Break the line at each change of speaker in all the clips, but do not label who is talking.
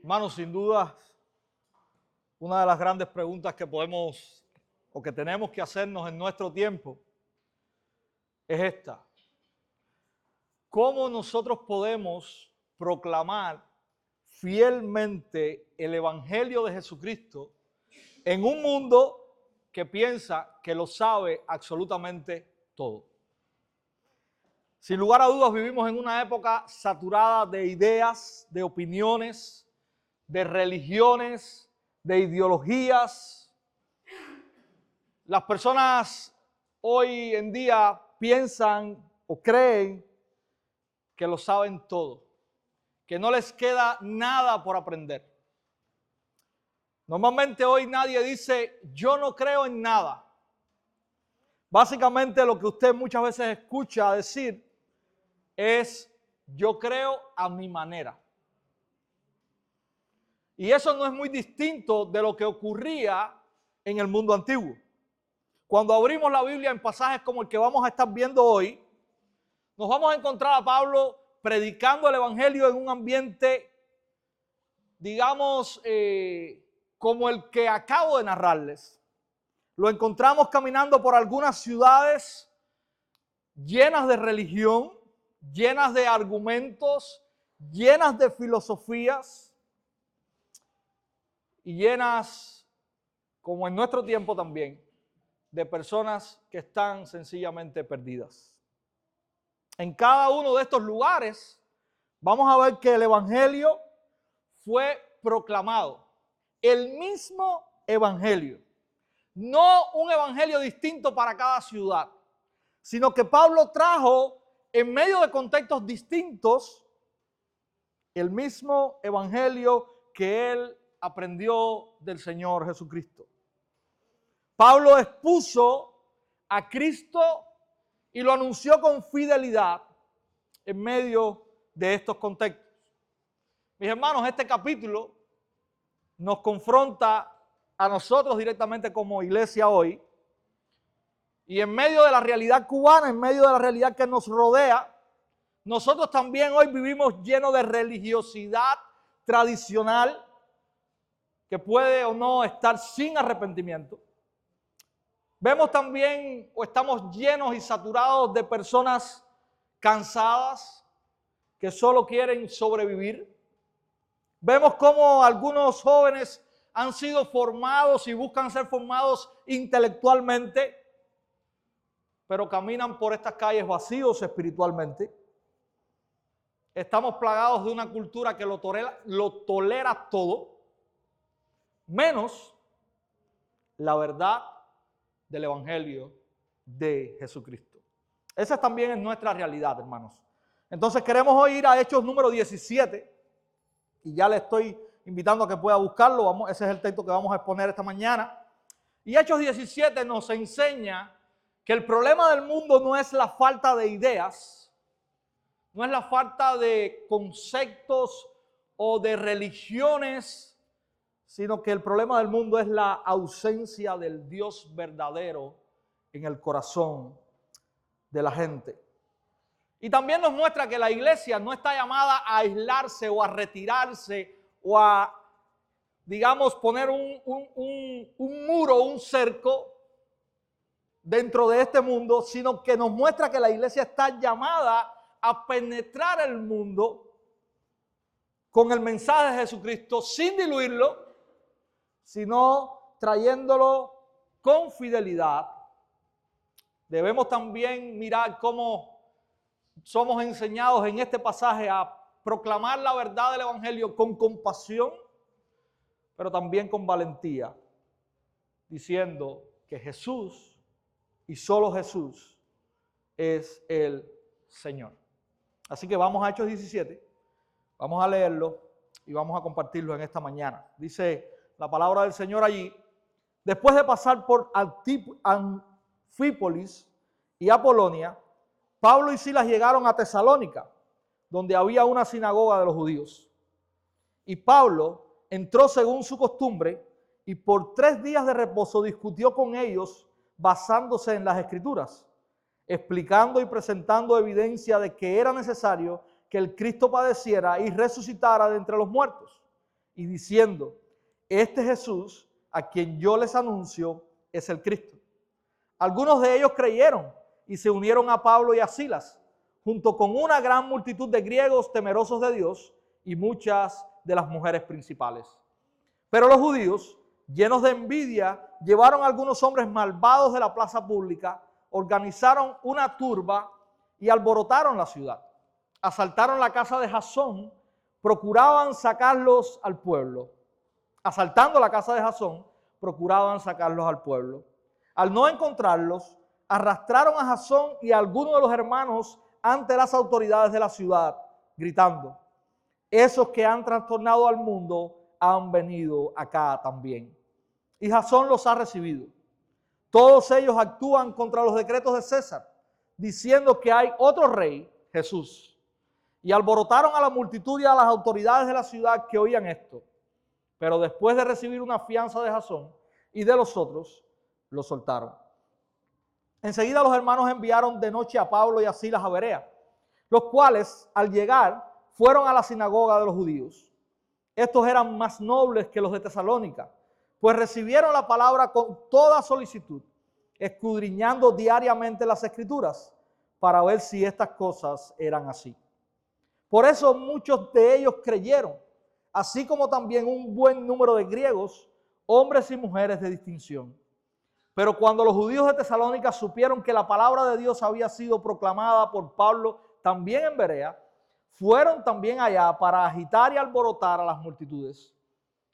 Hermanos, sin duda, una de las grandes preguntas que podemos o que tenemos que hacernos en nuestro tiempo es esta. ¿Cómo nosotros podemos proclamar fielmente el Evangelio de Jesucristo en un mundo que piensa que lo sabe absolutamente todo? Sin lugar a dudas, vivimos en una época saturada de ideas, de opiniones, de religiones, de ideologías. Las personas hoy en día piensan o creen que lo saben todo, que no les queda nada por aprender. Normalmente hoy nadie dice, yo no creo en nada. Básicamente lo que usted muchas veces escucha decir es, yo creo a mi manera. Y eso no es muy distinto de lo que ocurría en el mundo antiguo. Cuando abrimos la Biblia en pasajes como el que vamos a estar viendo hoy, nos vamos a encontrar a Pablo predicando el Evangelio en un ambiente, digamos, como el que acabo de narrarles. Lo encontramos caminando por algunas ciudades llenas de religión, llenas de argumentos, llenas de filosofías y llenas, como en nuestro tiempo también, de personas que están sencillamente perdidas. En cada uno de estos lugares vamos a ver que el Evangelio fue proclamado. El mismo Evangelio. No un Evangelio distinto para cada ciudad, sino que Pablo trajo en medio de contextos distintos el mismo Evangelio que él aprendió del Señor Jesucristo. Pablo expuso a Cristo y lo anunció con fidelidad en medio de estos contextos. Mis hermanos, este capítulo nos confronta a nosotros directamente como iglesia hoy, y en medio de la realidad cubana, en medio de la realidad que nos rodea, nosotros también hoy vivimos llenos de religiosidad tradicional que puede o no estar sin arrepentimiento. Vemos también o estamos llenos y saturados de personas cansadas que solo quieren sobrevivir. Vemos cómo algunos jóvenes han sido formados y buscan ser formados intelectualmente, pero caminan por estas calles vacíos espiritualmente. Estamos plagados de una cultura que lo tolera todo, menos la verdad del Evangelio de Jesucristo. Esa también es nuestra realidad, hermanos. Entonces queremos hoy ir a Hechos número 17, y ya le estoy invitando a que pueda buscarlo. Ese es el texto que vamos a exponer esta mañana. Y Hechos 17 nos enseña que el problema del mundo no es la falta de ideas, no es la falta de conceptos o de religiones, sino que el problema del mundo es la ausencia del Dios verdadero en el corazón de la gente. Y también nos muestra que la iglesia no está llamada a aislarse o a retirarse o a, digamos, poner un muro, un cerco dentro de este mundo, sino que nos muestra que la iglesia está llamada a penetrar el mundo con el mensaje de Jesucristo sin diluirlo, sino trayéndolo con fidelidad. Debemos también mirar cómo somos enseñados en este pasaje a proclamar la verdad del Evangelio con compasión, pero también con valentía, diciendo que Jesús y solo Jesús es el Señor. Así que vamos a Hechos 17, vamos a leerlo y vamos a compartirlo en esta mañana. Dice la palabra del Señor allí: después de pasar por Anfípolis y Apolonia, Pablo y Silas llegaron a Tesalónica, donde había una sinagoga de los judíos. Y Pablo entró según su costumbre y por 3 días de reposo discutió con ellos basándose en las Escrituras, explicando y presentando evidencia de que era necesario que el Cristo padeciera y resucitara de entre los muertos, y diciendo: este Jesús, a quien yo les anuncio, es el Cristo. Algunos de ellos creyeron y se unieron a Pablo y a Silas, junto con una gran multitud de griegos temerosos de Dios y muchas de las mujeres principales. Pero los judíos, llenos de envidia, llevaron a algunos hombres malvados de la plaza pública, organizaron una turba y alborotaron la ciudad. Asaltaron la casa de Jasón, procuraban sacarlos al pueblo. Asaltando la casa de Jasón, procuraban sacarlos al pueblo. Al no encontrarlos, arrastraron a Jasón y a algunos de los hermanos ante las autoridades de la ciudad, gritando: esos que han trastornado al mundo han venido acá también. Y Jasón los ha recibido. Todos ellos actúan contra los decretos de César, diciendo que hay otro rey, Jesús. Y alborotaron a la multitud y a las autoridades de la ciudad que oían esto. Pero después de recibir una fianza de Jasón y de los otros, lo soltaron. Enseguida los hermanos enviaron de noche a Pablo y a Silas a Berea, los cuales al llegar fueron a la sinagoga de los judíos. Estos eran más nobles que los de Tesalónica, pues recibieron la palabra con toda solicitud, escudriñando diariamente las Escrituras para ver si estas cosas eran así. Por eso muchos de ellos creyeron, así como también un buen número de griegos, hombres y mujeres de distinción. Pero cuando los judíos de Tesalónica supieron que la palabra de Dios había sido proclamada por Pablo también en Berea, fueron también allá para agitar y alborotar a las multitudes.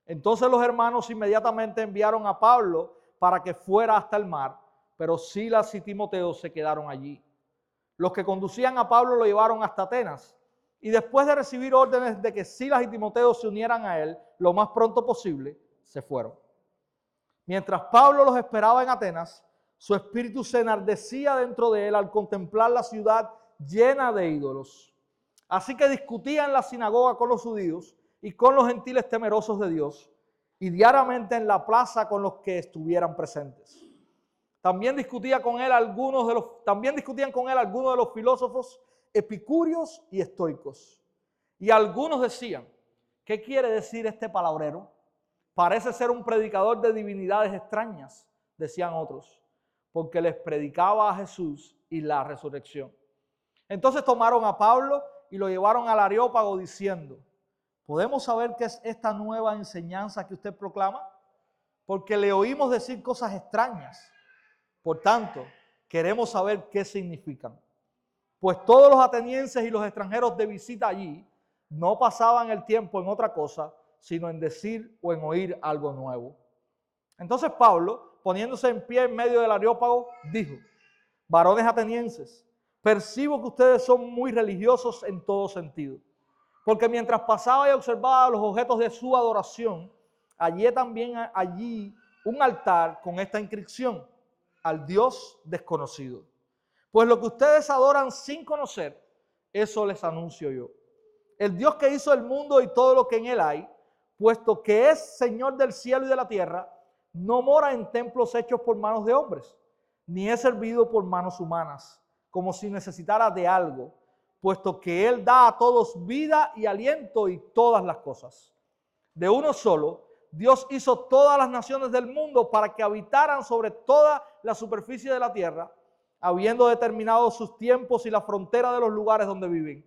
Entonces los hermanos inmediatamente enviaron a Pablo para que fuera hasta el mar, pero Silas y Timoteo se quedaron allí. Los que conducían a Pablo lo llevaron hasta Atenas, y después de recibir órdenes de que Silas y Timoteo se unieran a él lo más pronto posible, se fueron. Mientras Pablo los esperaba en Atenas, su espíritu se enardecía dentro de él al contemplar la ciudad llena de ídolos. Así que discutía en la sinagoga con los judíos y con los gentiles temerosos de Dios, y diariamente en la plaza con los que estuvieran presentes. También discutían con él algunos de los filósofos epicúreos y estoicos. Y algunos decían: ¿qué quiere decir este palabrero? Parece ser un predicador de divinidades extrañas, decían otros, porque les predicaba a Jesús y la resurrección. Entonces tomaron a Pablo y lo llevaron al Areópago diciendo: ¿podemos saber qué es esta nueva enseñanza que usted proclama? Porque le oímos decir cosas extrañas. Por tanto, queremos saber qué significan. Pues todos los atenienses y los extranjeros de visita allí no pasaban el tiempo en otra cosa, sino en decir o en oír algo nuevo. Entonces Pablo, poniéndose en pie en medio del Areópago, dijo: varones atenienses, percibo que ustedes son muy religiosos en todo sentido. Porque mientras pasaba y observaba los objetos de su adoración, hallé también allí un altar con esta inscripción: al Dios desconocido. Pues lo que ustedes adoran sin conocer, eso les anuncio yo. El Dios que hizo el mundo y todo lo que en él hay, puesto que es Señor del cielo y de la tierra, no mora en templos hechos por manos de hombres, ni es servido por manos humanas, como si necesitara de algo, puesto que Él da a todos vida y aliento y todas las cosas. De uno solo, Dios hizo todas las naciones del mundo para que habitaran sobre toda la superficie de la tierra, habiendo determinado sus tiempos y la frontera de los lugares donde viven,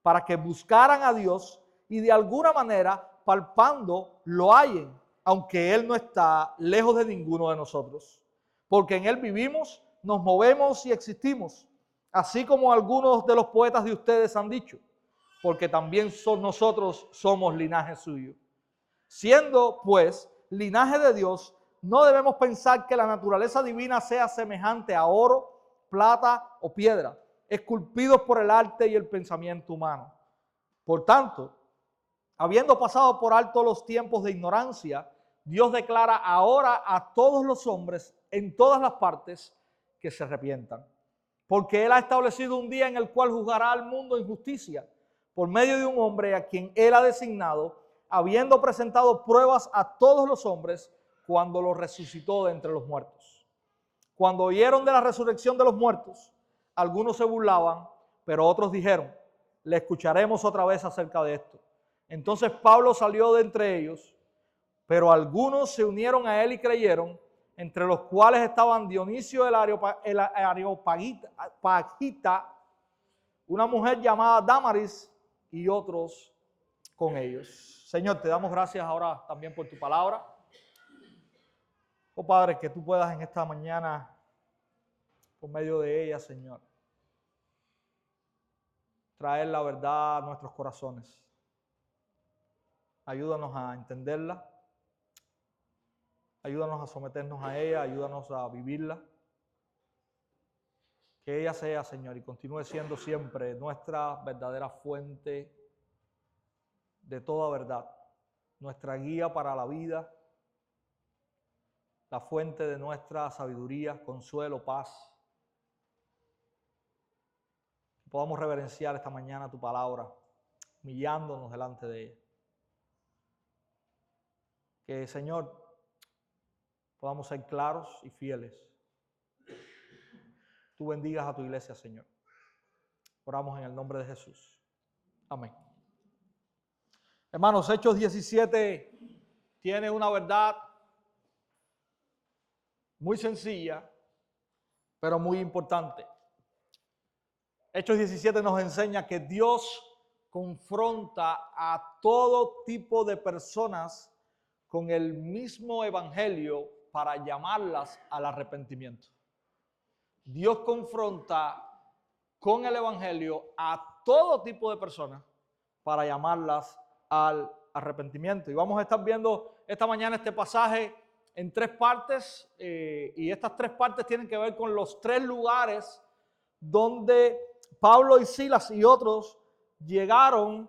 para que buscaran a Dios y de alguna manera, palpando, lo hallen, aunque Él no está lejos de ninguno de nosotros. Porque en Él vivimos, nos movemos y existimos, así como algunos de los poetas de ustedes han dicho, porque también nosotros somos linaje suyo. Siendo, pues, linaje de Dios, no debemos pensar que la naturaleza divina sea semejante a oro, plata o piedra, esculpidos por el arte y el pensamiento humano. Por tanto, habiendo pasado por alto los tiempos de ignorancia, Dios declara ahora a todos los hombres en todas las partes que se arrepientan. Porque Él ha establecido un día en el cual juzgará al mundo en justicia, por medio de un hombre a quien Él ha designado, habiendo presentado pruebas a todos los hombres cuando los resucitó de entre los muertos. Cuando oyeron de la resurrección de los muertos, algunos se burlaban, pero otros dijeron: le escucharemos otra vez acerca de esto. Entonces Pablo salió de entre ellos, pero algunos se unieron a él y creyeron, entre los cuales estaban Dionisio el Areopagita, una mujer llamada Dámaris y otros con ellos. Señor, te damos gracias ahora también por tu palabra. Oh Padre, que tú puedas en esta mañana, por medio de ella, Señor, traer la verdad a nuestros corazones. Ayúdanos a entenderla. Ayúdanos a someternos a ella. Ayúdanos a vivirla. Que ella sea, Señor, y continúe siendo siempre nuestra verdadera fuente de toda verdad. Nuestra guía para la vida. La fuente de nuestra sabiduría, consuelo, paz. Que podamos reverenciar esta mañana tu palabra, humillándonos delante de ella. Que, Señor, podamos ser claros y fieles. Tú bendigas a tu iglesia, Señor. Oramos en el nombre de Jesús. Amén. Hermanos, Hechos 17 tiene una verdad muy sencilla, pero muy importante. Hechos 17 nos enseña que Dios confronta a todo tipo de personas con el mismo evangelio para llamarlas al arrepentimiento. Dios confronta con el evangelio a todo tipo de personas para llamarlas al arrepentimiento. Y vamos a estar viendo esta mañana este pasaje en 3 partes, y estas 3 partes tienen que ver con los 3 lugares donde Pablo y Silas y otros llegaron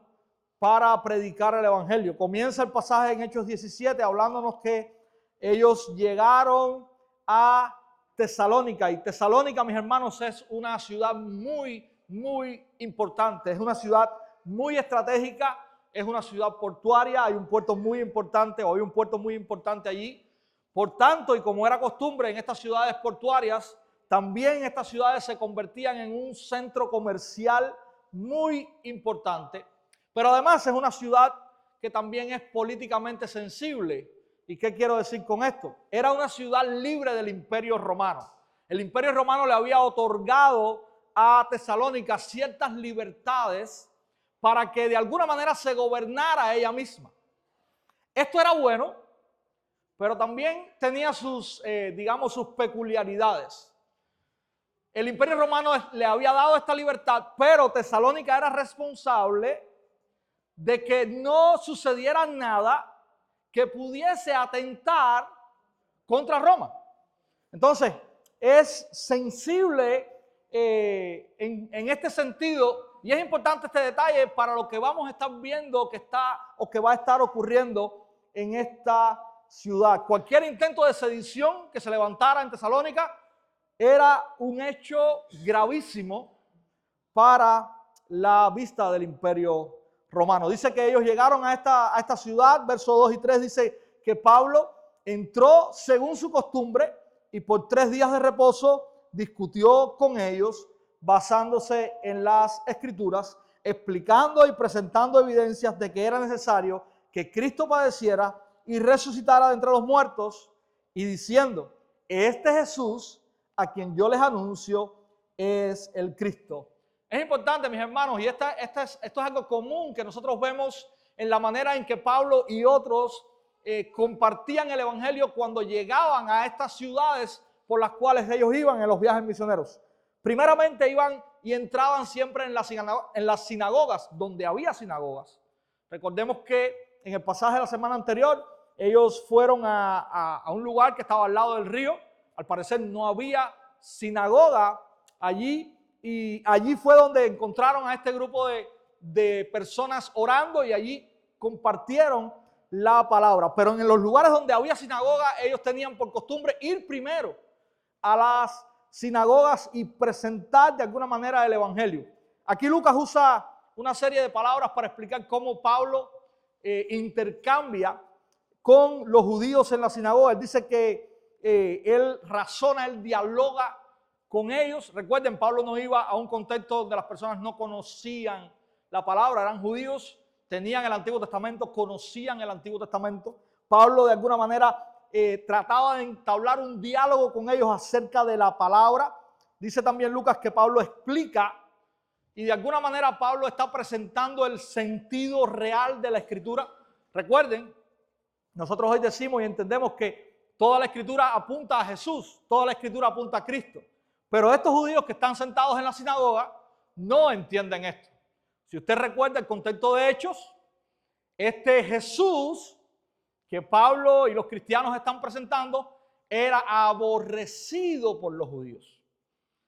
para predicar el evangelio. Comienza el pasaje en Hechos 17 hablándonos que ellos llegaron a Tesalónica, y Tesalónica, mis hermanos, es una ciudad muy importante, es una ciudad muy estratégica, es una ciudad portuaria, hay un puerto muy importante, o hay un puerto muy importante allí. Por tanto, y como era costumbre en estas ciudades portuarias, también estas ciudades se convertían en un centro comercial muy importante, pero además es una ciudad que también es políticamente sensible. ¿Y qué quiero decir con esto? Era una ciudad libre del Imperio Romano. El Imperio Romano le había otorgado a Tesalónica ciertas libertades para que de alguna manera se gobernara ella misma. Esto era bueno, pero también tenía sus, sus peculiaridades. El Imperio Romano le había dado esta libertad, pero Tesalónica era responsable de que no sucediera nada que pudiese atentar contra Roma. Entonces, es sensible en este sentido, y es importante este detalle para lo que vamos a estar viendo que va a estar ocurriendo en esta ciudad. Cualquier intento de sedición que se levantara en Tesalónica era un hecho gravísimo para la vista del Imperio Romano. Dice que ellos llegaron a esta ciudad, versos 2 y 3 dice que Pablo entró según su costumbre y por 3 días de reposo discutió con ellos basándose en las Escrituras, explicando y presentando evidencias de que era necesario que Cristo padeciera y resucitara de entre los muertos, y diciendo: este Jesús a quien yo les anuncio es el Cristo. Es importante, mis hermanos, y esto es algo común que nosotros vemos en la manera en que Pablo y otros compartían el evangelio cuando llegaban a estas ciudades por las cuales ellos iban en los viajes misioneros. Primeramente iban y entraban siempre en las sinagogas, donde había sinagogas. Recordemos que en el pasaje de la semana anterior, ellos fueron a un lugar que estaba al lado del río. Al parecer no había sinagoga allí, y allí fue donde encontraron a este grupo de personas orando, y allí compartieron la palabra. Pero en los lugares donde había sinagoga, ellos tenían por costumbre ir primero a las sinagogas y presentar de alguna manera el evangelio. Aquí Lucas usa una serie de palabras para explicar cómo Pablo intercambia con los judíos en la sinagoga. Él dice que él razona, él dialoga con ellos. Recuerden, Pablo no iba a un contexto donde las personas no conocían la palabra, eran judíos tenían el Antiguo Testamento, conocían el Antiguo Testamento. Pablo de alguna manera trataba de entablar un diálogo con ellos acerca de la palabra. Dice también Lucas que Pablo explica y de alguna manera Pablo está presentando el sentido real de la Escritura. Recuerden, nosotros hoy decimos y entendemos que toda la Escritura apunta a Jesús, toda la Escritura apunta a Cristo. Pero estos judíos que están sentados en la sinagoga no entienden esto. Si usted recuerda el contexto de Hechos, este Jesús que Pablo y los cristianos están presentando era aborrecido por los judíos.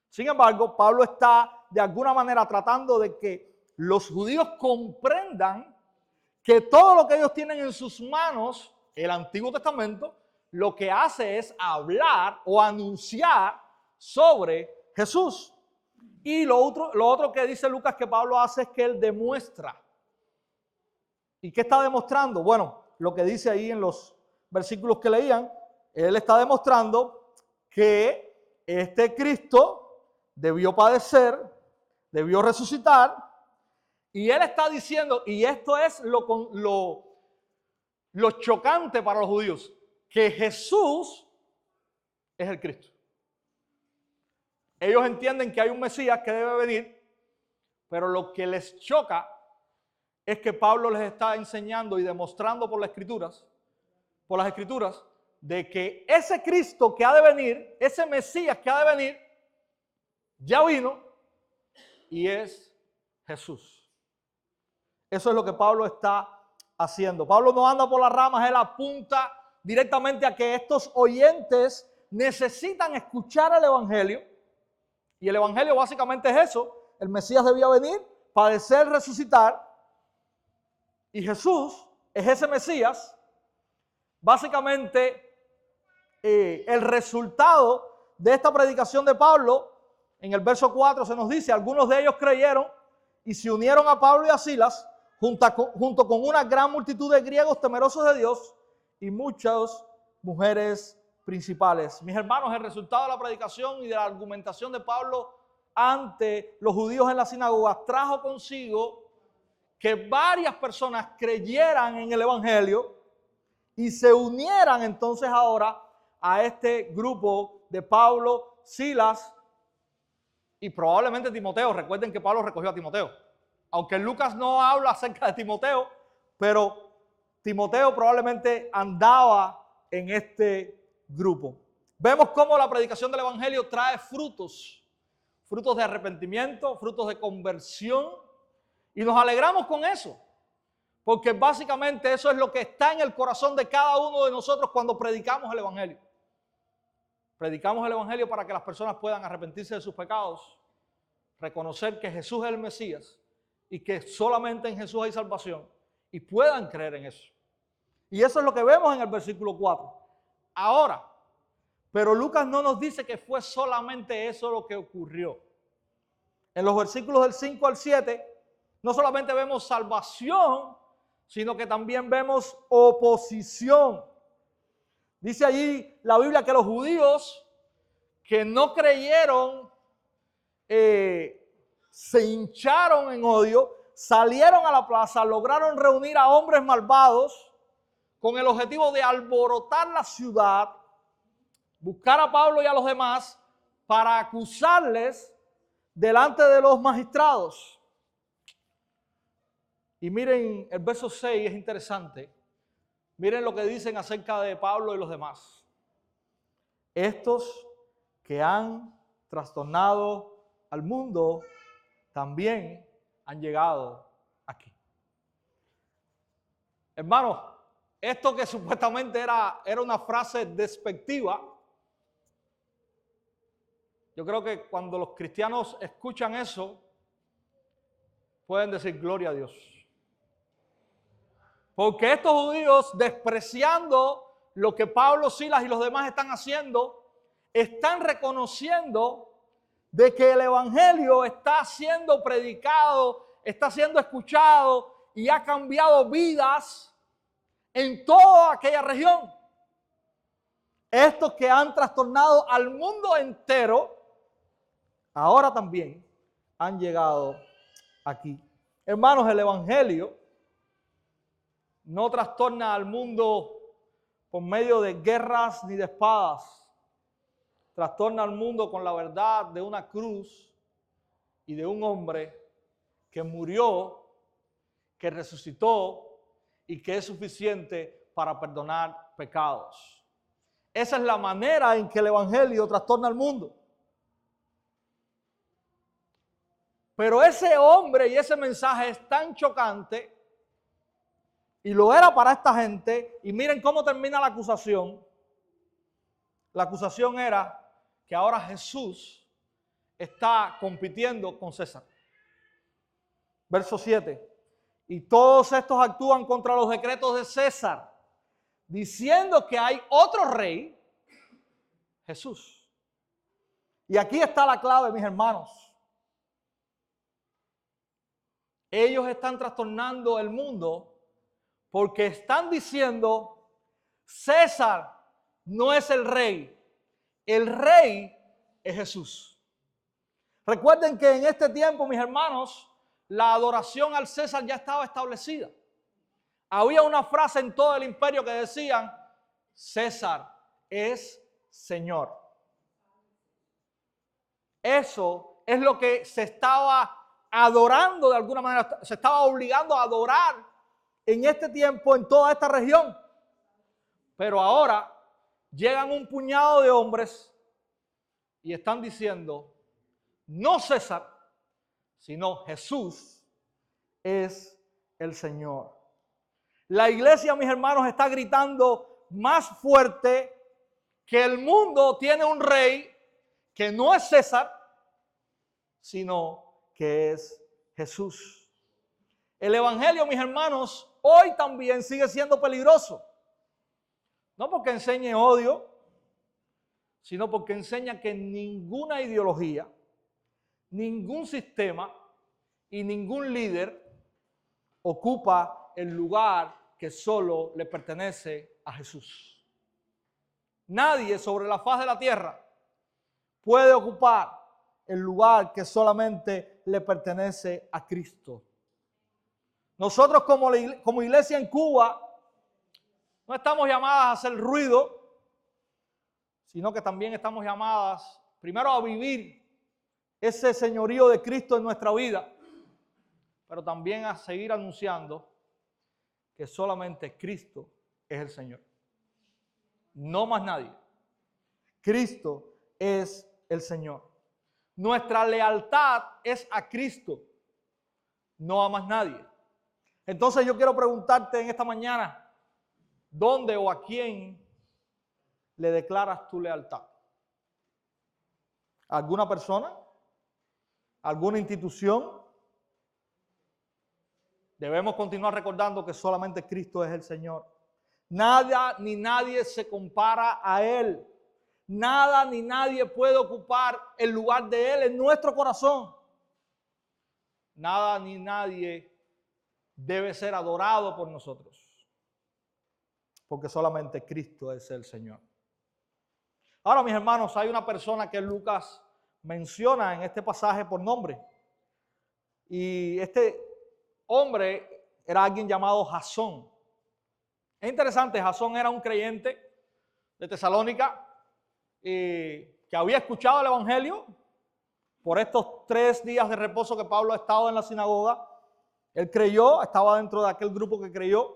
Sin embargo, Pablo está de alguna manera tratando de que los judíos comprendan que todo lo que ellos tienen en sus manos, el Antiguo Testamento, lo que hace es hablar o anunciar sobre Jesús. Y lo otro que dice Lucas que Pablo hace es que él demuestra. ¿Y qué está demostrando? Bueno, lo que dice ahí en los versículos que leían, él está demostrando que este Cristo debió padecer, debió resucitar, y él está diciendo, y esto es lo chocante para los judíos, que Jesús es el Cristo. Ellos entienden que hay un Mesías que debe venir, pero lo que les choca es que Pablo les está enseñando y demostrando por las escrituras, de que ese Cristo que ha de venir, ese Mesías que ha de venir, ya vino y es Jesús. Eso es lo que Pablo está haciendo. Pablo no anda por las ramas, él apunta directamente a que estos oyentes necesitan escuchar el Evangelio. Y el Evangelio básicamente es eso. El Mesías debía venir, padecer, resucitar. Y Jesús es ese Mesías. Básicamente, el resultado de esta predicación de Pablo, en el verso 4 se nos dice, algunos de ellos creyeron y se unieron a Pablo y a Silas, junto con una gran multitud de griegos temerosos de Dios y muchas mujeres principales. Mis hermanos, el resultado de la predicación y de la argumentación de Pablo ante los judíos en la sinagoga trajo consigo que varias personas creyeran en el Evangelio y se unieran entonces ahora a este grupo de Pablo, Silas y probablemente Timoteo. Recuerden que Pablo recogió a Timoteo. Aunque Lucas no habla acerca de Timoteo, pero Timoteo probablemente andaba en este grupo. Vemos cómo la predicación del Evangelio trae frutos de arrepentimiento, frutos de conversión, y nos alegramos con eso, porque básicamente eso es lo que está en el corazón de cada uno de nosotros cuando predicamos el Evangelio. Predicamos el Evangelio para que las personas puedan arrepentirse de sus pecados, reconocer que Jesús es el Mesías y que solamente en Jesús hay salvación y puedan creer en eso. Y eso es lo que vemos en el versículo 4. Ahora, pero Lucas no nos dice que fue solamente eso lo que ocurrió. En los versículos del 5 al 7, no solamente vemos salvación, sino que también vemos oposición. Dice allí la Biblia que los judíos que no creyeron se hincharon en odio, salieron a la plaza, lograron reunir a hombres malvados con el objetivo de alborotar la ciudad, buscar a Pablo y a los demás para acusarles delante de los magistrados. Y miren, el verso 6 es interesante. Miren lo que dicen acerca de Pablo y los demás. Estos que han trastornado al mundo también han llegado aquí. Hermanos, esto que supuestamente era una frase despectiva, yo creo que cuando los cristianos escuchan eso, pueden decir gloria a Dios. Porque estos judíos, despreciando lo que Pablo, Silas y los demás están haciendo, están reconociendo de que el Evangelio está siendo predicado, está siendo escuchado y ha cambiado vidas en toda aquella región. Estos que han trastornado al mundo entero, ahora también han llegado aquí. Hermanos, el Evangelio no trastorna al mundo por medio de guerras ni de espadas. Trastorna al mundo con la verdad de una cruz y de un hombre que murió, que resucitó y que es suficiente para perdonar pecados. Esa es la manera en que el evangelio trastorna al mundo. Pero ese hombre y ese mensaje es tan chocante, y lo era para esta gente, y miren cómo termina la acusación. La acusación era que ahora Jesús está compitiendo con César. Verso 7. Y todos estos actúan contra los decretos de César, diciendo que hay otro rey, Jesús. Y aquí está la clave, mis hermanos. Ellos están trastornando el mundo porque están diciendo, César no es el rey es Jesús. Recuerden que en este tiempo, mis hermanos, la adoración al César ya estaba establecida. Había una frase en todo el imperio que decían, César es Señor. Eso es lo que se estaba adorando de alguna manera, se estaba obligando a adorar en este tiempo en toda esta región. Pero ahora llegan un puñado de hombres y están diciendo, no César, sino Jesús es el Señor. La iglesia, mis hermanos, está gritando más fuerte que el mundo tiene un rey que no es César, sino que es Jesús. El evangelio, mis hermanos, hoy también sigue siendo peligroso. No porque enseñe odio, sino porque enseña que ninguna ideología, ningún sistema y ningún líder ocupa el lugar que solo le pertenece a Jesús. Nadie sobre la faz de la tierra puede ocupar el lugar que solamente le pertenece a Cristo. Nosotros como iglesia en Cuba no estamos llamadas a hacer ruido, sino que también estamos llamadas primero a vivir ese señorío de Cristo en nuestra vida, pero también a seguir anunciando que solamente Cristo es el Señor. No más nadie. Cristo es el Señor. Nuestra lealtad es a Cristo, no a más nadie. Entonces yo quiero preguntarte en esta mañana, ¿dónde o a quién le declaras tu lealtad? ¿A alguna persona? ¿A alguna institución? Debemos continuar recordando que solamente Cristo es el Señor. Nada ni nadie se compara a Él. Nada ni nadie puede ocupar el lugar de Él en nuestro corazón. Nada ni nadie debe ser adorado por nosotros, porque solamente Cristo es el Señor. Ahora, mis hermanos, hay una persona que Lucas menciona en este pasaje por nombre. Y este hombre era alguien llamado Jasón. Es interesante, Jasón era un creyente de Tesalónica que había escuchado el evangelio por estos 3 días de reposo que Pablo ha estado en la sinagoga. Él creyó, estaba dentro de aquel grupo que creyó,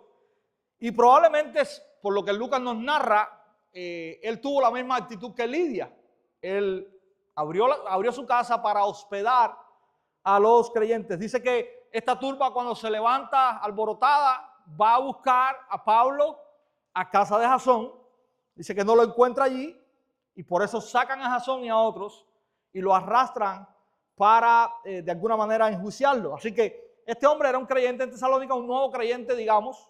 y probablemente, por lo que Lucas nos narra, él tuvo la misma actitud que Lidia. Él abrió su casa para hospedar a los creyentes. Dice que esta turba, cuando se levanta alborotada, va a buscar a Pablo a casa de Jasón. Dice que no lo encuentra allí, y por eso sacan a Jasón y a otros y lo arrastran para de alguna manera enjuiciarlo. Así que este hombre era un creyente en Tesalónica, un nuevo creyente, digamos.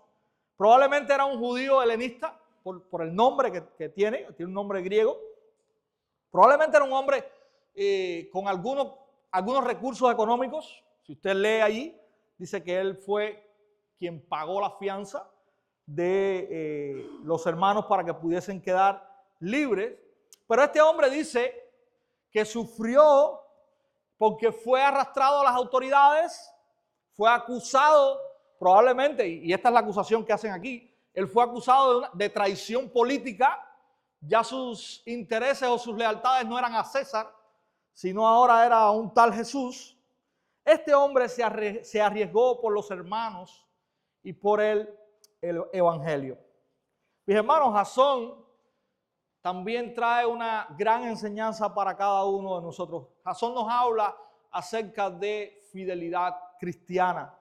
Probablemente era un judío helenista por el nombre que tiene un nombre griego. Probablemente era un hombre con algunos recursos económicos. Si usted lee allí, dice que él fue quien pagó la fianza de los hermanos para que pudiesen quedar libres. Pero este hombre dice que sufrió porque fue arrastrado a las autoridades, fue acusado probablemente, y esta es la acusación que hacen aquí, él fue acusado de traición política. Ya sus intereses o sus lealtades no eran a César, sino ahora era a un tal Jesús. Este hombre se arriesgó por los hermanos y por el evangelio. Mis hermanos, Jasón también trae una gran enseñanza para cada uno de nosotros. Jasón nos habla acerca de fidelidad cristiana.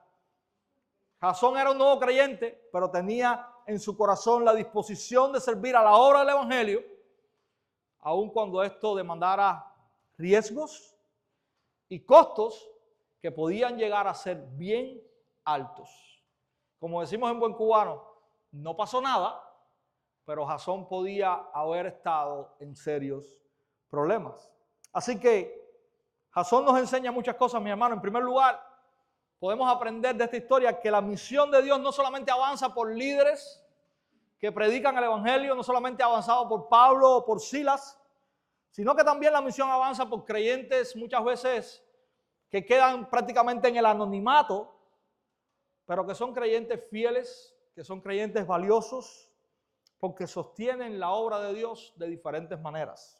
Jasón era un nuevo creyente, pero tenía en su corazón la disposición de servir a la obra del evangelio, aun cuando esto demandara riesgos y costos que podían llegar a ser bien altos. Como decimos en buen cubano, no pasó nada, pero Jasón podía haber estado en serios problemas. Así que Jasón nos enseña muchas cosas, mi hermano. En primer lugar, podemos aprender de esta historia que la misión de Dios no solamente avanza por líderes que predican el evangelio, no solamente ha avanzado por Pablo o por Silas, sino que también la misión avanza por creyentes muchas veces que quedan prácticamente en el anonimato, pero que son creyentes fieles, que son creyentes valiosos, porque sostienen la obra de Dios de diferentes maneras.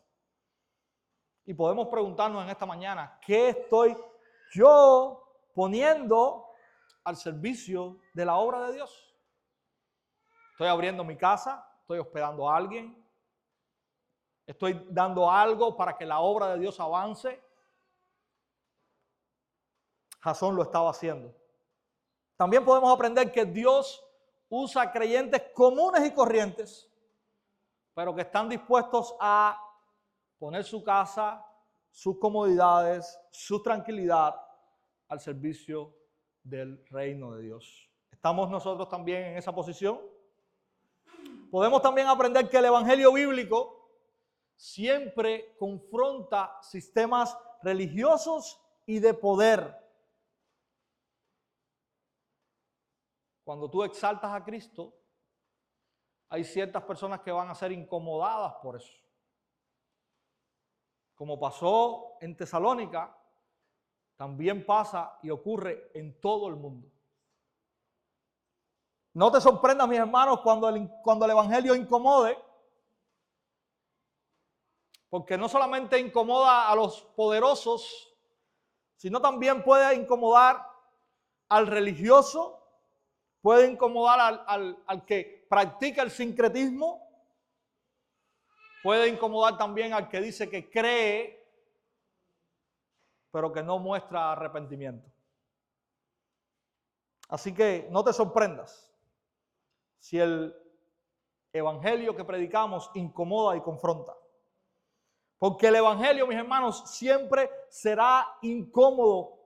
Y podemos preguntarnos en esta mañana, ¿qué estoy yo poniendo al servicio de la obra de Dios? ¿Estoy abriendo mi casa? ¿Estoy hospedando a alguien? ¿Estoy dando algo para que la obra de Dios avance? Jasón lo estaba haciendo. También podemos aprender que Dios usa creyentes comunes y corrientes, pero que están dispuestos a poner su casa, sus comodidades, su tranquilidad al servicio del reino de Dios. ¿Estamos nosotros también en esa posición? Podemos también aprender que el evangelio bíblico siempre confronta sistemas religiosos y de poder. Cuando tú exaltas a Cristo, hay ciertas personas que van a ser incomodadas por eso. Como pasó en Tesalónica, también pasa y ocurre en todo el mundo. No te sorprendas, mis hermanos, cuando el evangelio incomode, porque no solamente incomoda a los poderosos, sino también puede incomodar al religioso, puede incomodar al que practica el sincretismo, puede incomodar también al que dice que cree, pero que no muestra arrepentimiento. Así que no te sorprendas si el evangelio que predicamos incomoda y confronta. Porque el evangelio, mis hermanos, siempre será incómodo.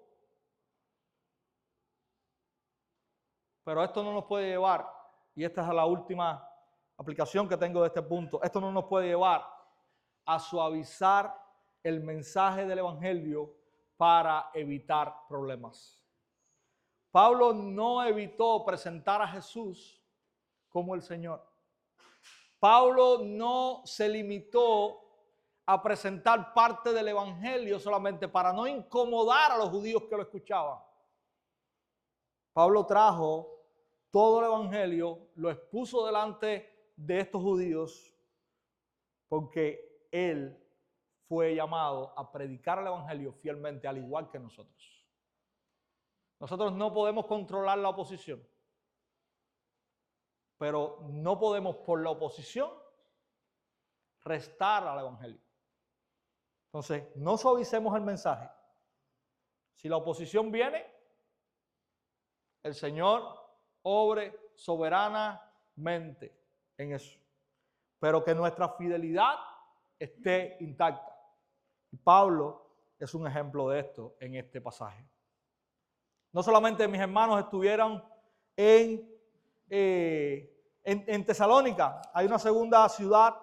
Pero esto no nos puede llevar, y esta es la última aplicación que tengo de este punto, esto no nos puede llevar a suavizar el mensaje del evangelio para evitar problemas. Pablo no evitó presentar a Jesús como el Señor. Pablo no se limitó a presentar parte del evangelio solamente para no incomodar a los judíos que lo escuchaban. Pablo trajo todo el evangelio, lo expuso delante de estos judíos porque él fue llamado a predicar el evangelio fielmente, al igual que nosotros. Nosotros no podemos controlar la oposición, pero no podemos por la oposición restar al evangelio. Entonces, no suavicemos el mensaje. Si la oposición viene, el Señor obre soberanamente en eso, pero que nuestra fidelidad esté intacta. Y Pablo es un ejemplo de esto en este pasaje. No solamente mis hermanos estuvieron en Tesalónica, hay una segunda ciudad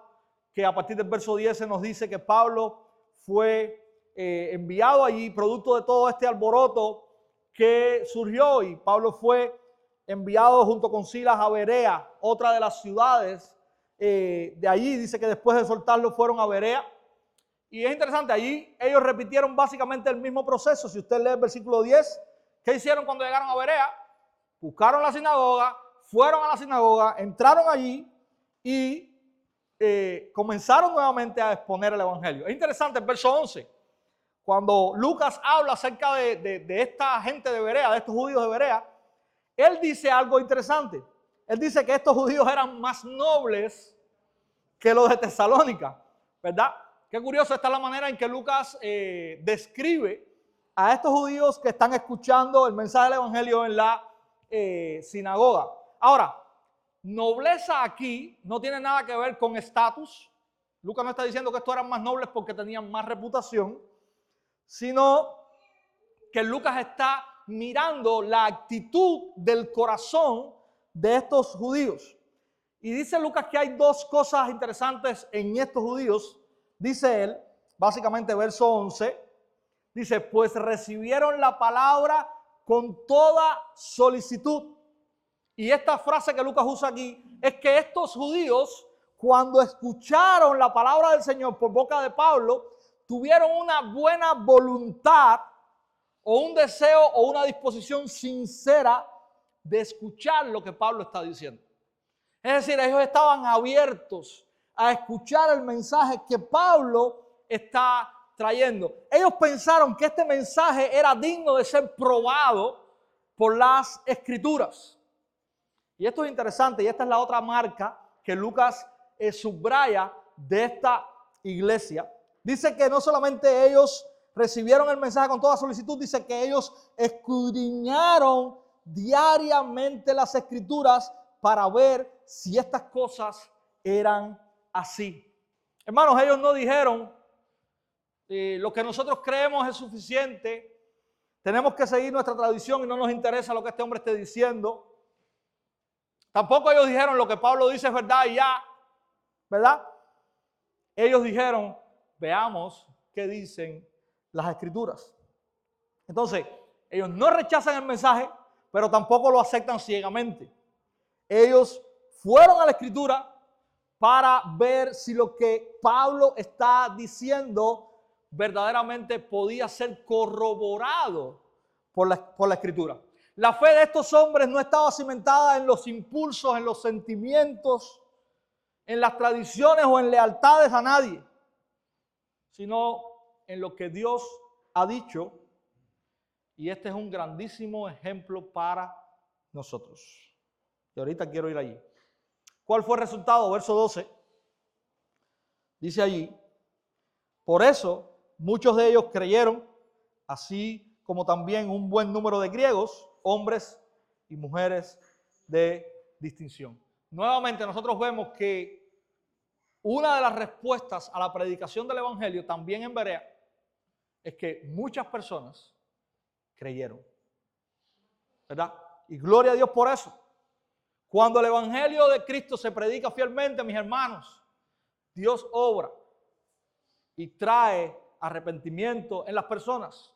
que a partir del verso 10 se nos dice que Pablo fue enviado allí producto de todo este alboroto que surgió, y Pablo fue enviado junto con Silas a Berea, otra de las ciudades de allí. Dice que después de soltarlo fueron a Berea, y es interesante, allí ellos repitieron básicamente el mismo proceso. Si usted lee el versículo 10, ¿qué hicieron cuando llegaron a Berea? buscaron la sinagoga, fueron a la sinagoga, entraron allí y comenzaron nuevamente a exponer el evangelio. Es interesante el verso 11, cuando Lucas habla acerca de esta gente de Berea, de estos judíos de Berea, él dice algo interesante. Él dice que estos judíos eran más nobles que los de Tesalónica, ¿verdad? Qué curioso, esta es la manera en que Lucas describe a estos judíos que están escuchando el mensaje del evangelio en la sinagoga. Ahora, nobleza aquí no tiene nada que ver con estatus. Lucas no está diciendo que estos eran más nobles porque tenían más reputación, sino que Lucas está mirando la actitud del corazón de estos judíos. Y dice Lucas que hay dos cosas interesantes en estos judíos. Dice él, básicamente verso 11, dice, pues recibieron la palabra con toda solicitud. Y esta frase que Lucas usa aquí es que estos judíos, cuando escucharon la palabra del Señor por boca de Pablo, tuvieron una buena voluntad o un deseo o una disposición sincera de escuchar lo que Pablo está diciendo. Es decir, ellos estaban abiertos a escuchar el mensaje que Pablo está trayendo. Ellos pensaron que este mensaje era digno de ser probado por las Escrituras. Y esto es interesante, y esta es la otra marca que Lucas subraya de esta iglesia. Dice que no solamente ellos recibieron el mensaje con toda solicitud, dice que ellos escudriñaron diariamente las Escrituras para ver si estas cosas eran así. Hermanos, ellos no dijeron, lo que nosotros creemos es suficiente, tenemos que seguir nuestra tradición y no nos interesa lo que este hombre esté diciendo. Tampoco ellos dijeron, lo que Pablo dice es verdad y ya, ¿verdad? Ellos dijeron, veamos qué dicen las Escrituras. Entonces, ellos no rechazan el mensaje, pero tampoco lo aceptan ciegamente. Ellos fueron a la Escritura para ver si lo que Pablo está diciendo verdaderamente podía ser corroborado por la Escritura. La fe de estos hombres no estaba cimentada en los impulsos, en los sentimientos, en las tradiciones o en lealtades a nadie, sino en lo que Dios ha dicho. Y este es un grandísimo ejemplo para nosotros. Y ahorita quiero ir allí. ¿Cuál fue el resultado? Verso 12. Dice allí, por eso muchos de ellos creyeron, así como también un buen número de griegos, hombres y mujeres de distinción. Nuevamente nosotros vemos que una de las respuestas a la predicación del evangelio también en Berea es que muchas personas creyeron, ¿verdad? Y gloria a Dios por eso. Cuando el evangelio de Cristo se predica fielmente, mis hermanos, Dios obra y trae arrepentimiento en las personas.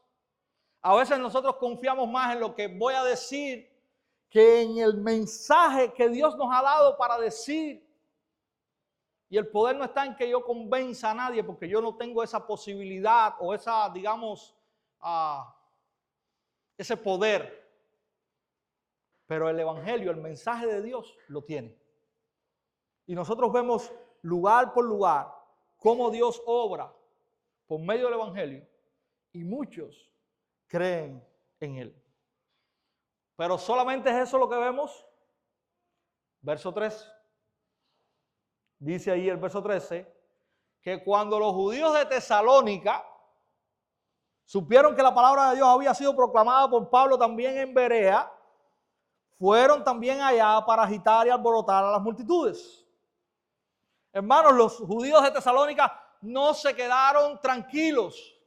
A veces nosotros confiamos más en lo que voy a decir que en el mensaje que Dios nos ha dado para decir. Y el poder no está en que yo convenza a nadie, porque yo no tengo esa posibilidad o esa, digamos, ese poder. Pero el evangelio, el mensaje de Dios lo tiene. Y nosotros vemos lugar por lugar cómo Dios obra por medio del evangelio y muchos creen en él. Pero solamente es eso lo que vemos. Verso 3. Dice ahí el verso 13 que cuando los judíos de Tesalónica supieron que la palabra de Dios había sido proclamada por Pablo también en Berea, fueron también allá para agitar y alborotar a las multitudes. Hermanos, los judíos de Tesalónica no se quedaron tranquilos.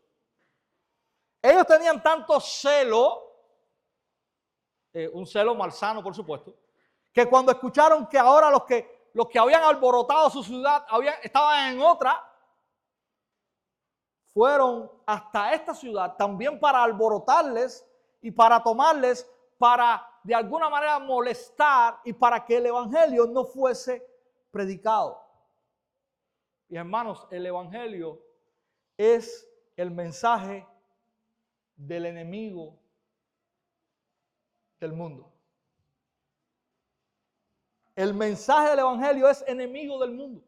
Ellos tenían tanto celo, un celo malsano por supuesto, que cuando escucharon que ahora los que habían alborotado su ciudad estaban en otra, fueron hasta esta ciudad también para alborotarles y para tomarles, para de alguna manera molestar y para que el evangelio no fuese predicado. Y hermanos, el evangelio es el mensaje del enemigo del mundo. El mensaje del evangelio es enemigo del mundo.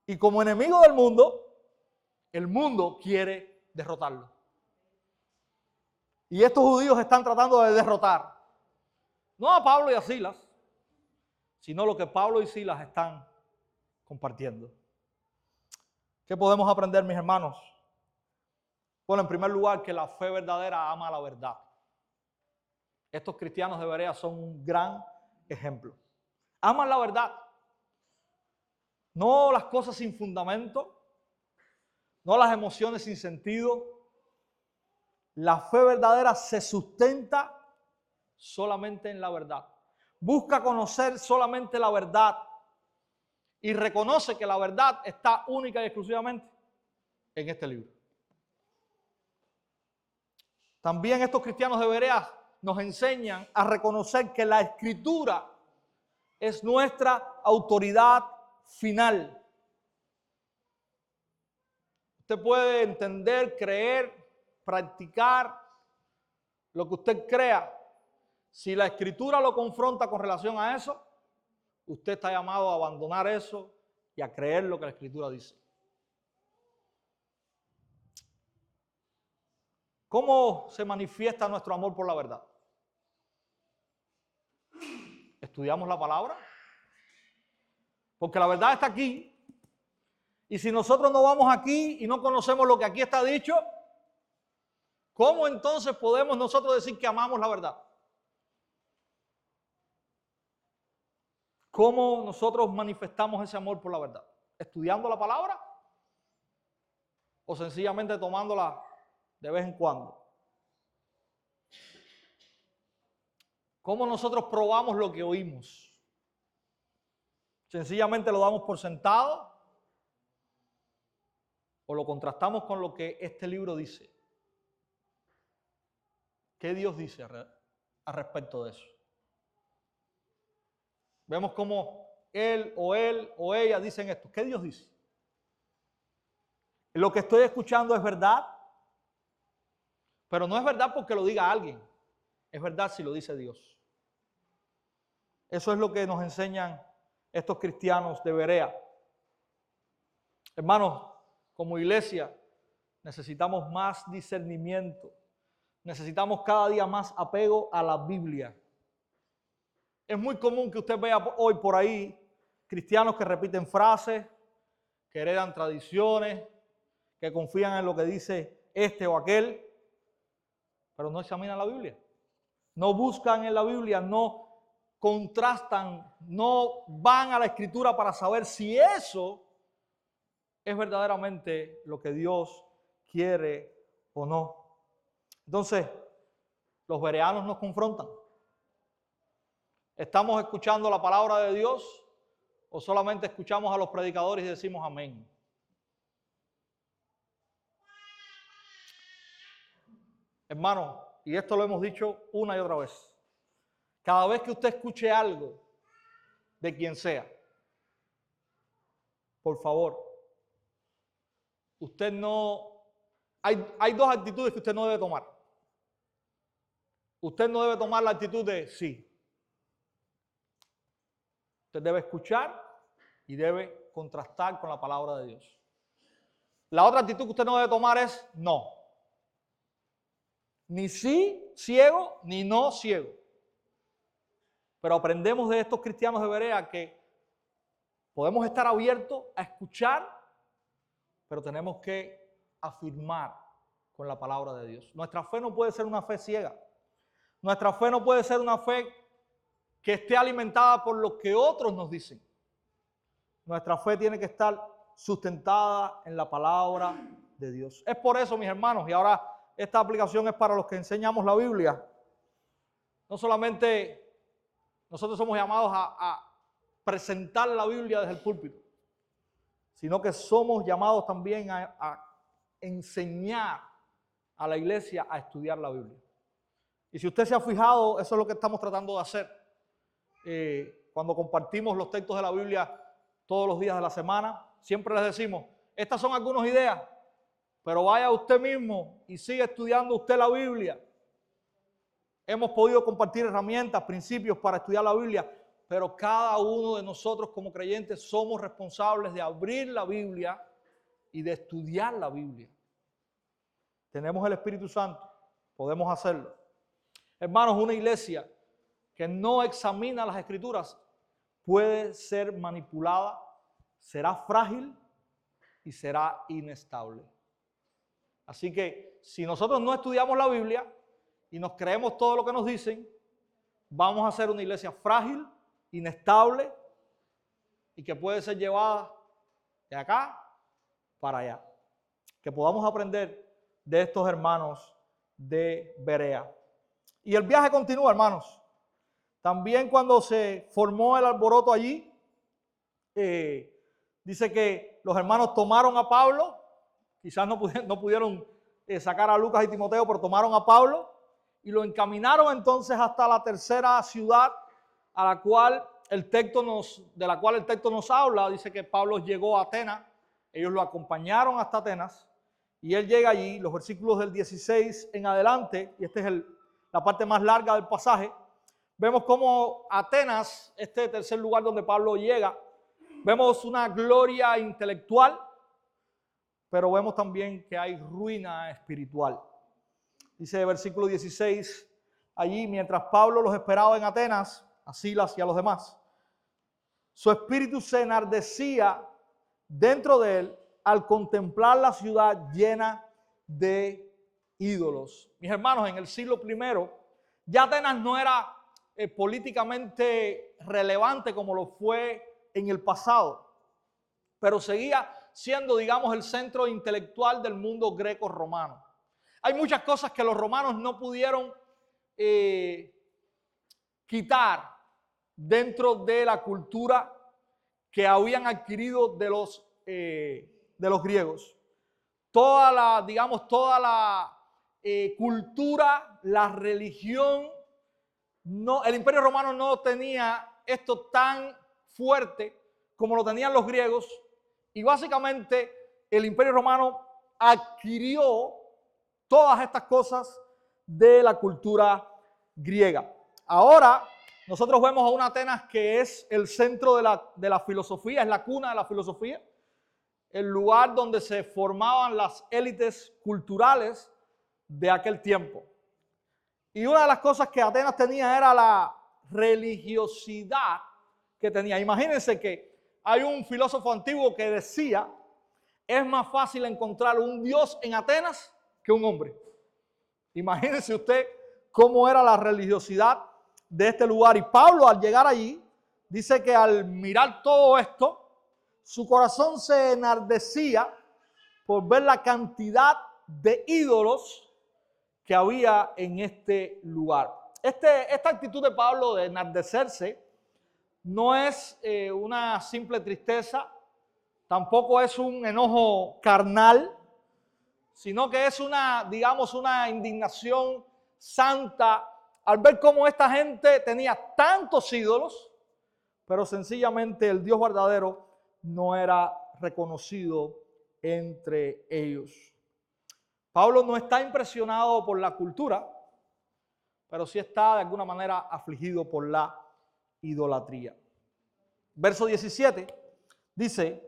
Y como enemigo del mundo, el mundo quiere derrotarlo. Y estos judíos están tratando de derrotar, no a Pablo y a Silas, sino lo que Pablo y Silas están compartiendo. ¿Qué podemos aprender, mis hermanos? Bueno, en primer lugar, que la fe verdadera ama la verdad. Estos cristianos de Berea son un gran ejemplo. Aman la verdad. No las cosas sin fundamento, no las emociones sin sentido. La fe verdadera se sustenta solamente en la verdad. Busca conocer solamente la verdad y reconoce que la verdad está única y exclusivamente en este libro. También estos cristianos de Berea nos enseñan a reconocer que la Escritura es nuestra autoridad final. Usted puede entender, creer, practicar lo que usted crea. Si la Escritura lo confronta con relación a eso, usted está llamado a abandonar eso y a creer lo que la Escritura dice. ¿Cómo se manifiesta nuestro amor por la verdad? ¿Estudiamos la palabra? Porque la verdad está aquí. Y si nosotros no vamos aquí y no conocemos lo que aquí está dicho, ¿cómo entonces podemos nosotros decir que amamos la verdad? ¿Cómo nosotros manifestamos ese amor por la verdad? ¿Estudiando la palabra? ¿O sencillamente tomándola de vez en cuando? ¿Cómo nosotros probamos lo que oímos? ¿Sencillamente lo damos por sentado? ¿O lo contrastamos con lo que este libro dice? ¿Qué Dios dice al respecto de eso? Vemos cómo él o ella dicen esto. ¿Qué Dios dice? Lo que estoy escuchando es verdad, pero no es verdad porque lo diga alguien. Es verdad si lo dice Dios. Eso es lo que nos enseñan estos cristianos de Berea. Hermanos, como iglesia necesitamos más discernimiento. Necesitamos cada día más apego a la Biblia. Es muy común que usted vea hoy por ahí cristianos que repiten frases, que heredan tradiciones, que confían en lo que dice este o aquel, pero no examinan la Biblia. No buscan en la Biblia, no contrastan, no van a la Escritura para saber si eso es verdaderamente lo que Dios quiere o no. Entonces, los bereanos nos confrontan. ¿Estamos escuchando la palabra de Dios o solamente escuchamos a los predicadores y decimos amén? Hermano, y esto lo hemos dicho una y otra vez. Cada vez que usted escuche algo de quien sea, por favor, usted no... Hay dos actitudes que usted no debe tomar. Usted no debe tomar la actitud de sí. Usted debe escuchar y debe contrastar con la palabra de Dios. La otra actitud que usted no debe tomar es no. Ni sí ciego, ni no ciego. Pero aprendemos de estos cristianos de Berea que podemos estar abiertos a escuchar, pero tenemos que afirmar con la palabra de Dios. Nuestra fe no puede ser una fe ciega. Nuestra fe no puede ser una fe que esté alimentada por lo que otros nos dicen. Nuestra fe tiene que estar sustentada en la palabra de Dios. Es por eso, mis hermanos, y ahora esta aplicación es para los que enseñamos la Biblia. No solamente nosotros somos llamados a presentar la Biblia desde el púlpito, sino que somos llamados también a enseñar a la iglesia a estudiar la Biblia. Y si usted se ha fijado, eso es lo que estamos tratando de hacer. Cuando compartimos los textos de la Biblia todos los días de la semana, siempre les decimos, estas son algunas ideas, pero vaya usted mismo y siga estudiando usted la Biblia. hemos podido compartir herramientas, principios para estudiar la Biblia, pero cada uno de nosotros como creyentes somos responsables de abrir la Biblia y de estudiar la Biblia. Tenemos el Espíritu Santo, podemos hacerlo. Hermanos, una iglesia que no examina las Escrituras puede ser manipulada, será frágil y será inestable. Así que si nosotros no estudiamos la Biblia y nos creemos todo lo que nos dicen, vamos a ser una iglesia frágil, inestable y que puede ser llevada de acá para allá. Que podamos aprender de estos hermanos de Berea. Y el viaje continúa, hermanos. También cuando se formó el alboroto allí, dice que los hermanos tomaron a Pablo, quizás no pudieron sacar a Lucas y Timoteo, pero tomaron a Pablo y lo encaminaron entonces hasta la tercera ciudad de la cual el texto nos habla. Dice que Pablo llegó a Atenas, ellos lo acompañaron hasta Atenas y él llega allí, los versículos del 16 en adelante, y esta es la parte más larga del pasaje. Vemos cómo Atenas, este tercer lugar donde Pablo llega, vemos una gloria intelectual, pero vemos también que hay ruina espiritual. Dice el versículo 16, allí mientras Pablo los esperaba en Atenas, a Silas y a los demás, su espíritu se enardecía dentro de él al contemplar la ciudad llena de ídolos. Mis hermanos, en el siglo I, ya Atenas no era políticamente relevante como lo fue en el pasado, pero seguía siendo, digamos, el centro intelectual del mundo greco-romano. Hay muchas cosas que los romanos no pudieron quitar dentro de la cultura que habían adquirido de los griegos. Toda la cultura, la religión, el Imperio Romano no tenía esto tan fuerte como lo tenían los griegos, y básicamente el Imperio Romano adquirió todas estas cosas de la cultura griega. Ahora nosotros vemos a una Atenas que es el centro de la filosofía, es la cuna de la filosofía, el lugar donde se formaban las élites culturales de aquel tiempo. Y una de las cosas que Atenas tenía era la religiosidad que tenía. Imagínense que hay un filósofo antiguo que decía, es más fácil encontrar un dios en Atenas que un hombre. Imagínense usted cómo era la religiosidad de este lugar. Y Pablo, al llegar allí, dice que al mirar todo esto, su corazón se enardecía por ver la cantidad de ídolos que había en este lugar. Esta actitud de Pablo de enardecerse no es una simple tristeza, tampoco es un enojo carnal, sino que es una indignación santa al ver cómo esta gente tenía tantos ídolos, pero sencillamente el Dios verdadero no era reconocido entre ellos. Pablo no está impresionado por la cultura, pero sí está de alguna manera afligido por la idolatría. Verso 17 dice,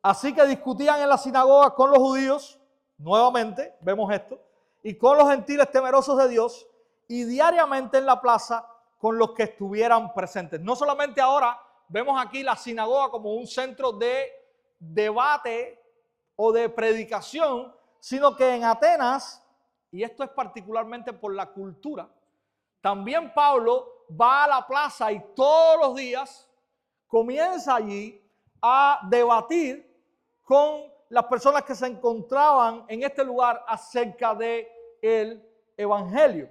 así que discutían en la sinagoga con los judíos, nuevamente vemos esto, y con los gentiles temerosos de Dios, y diariamente en la plaza con los que estuvieran presentes. No solamente ahora vemos aquí la sinagoga como un centro de debate o de predicación, sino que en Atenas, y esto es particularmente por la cultura, también Pablo va a la plaza y todos los días comienza allí a debatir con las personas que se encontraban en este lugar acerca del evangelio.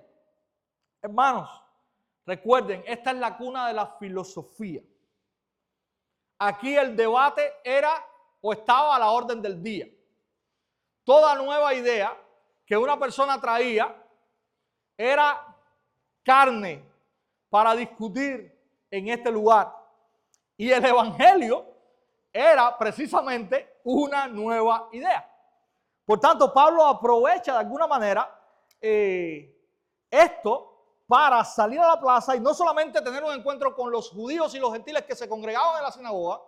Hermanos, recuerden, esta es la cuna de la filosofía. Aquí el debate era o estaba a la orden del día. Toda nueva idea que una persona traía era carne para discutir en este lugar. Y el evangelio era precisamente una nueva idea. Por tanto, Pablo aprovecha de alguna manera esto para salir a la plaza y no solamente tener un encuentro con los judíos y los gentiles que se congregaban en la sinagoga,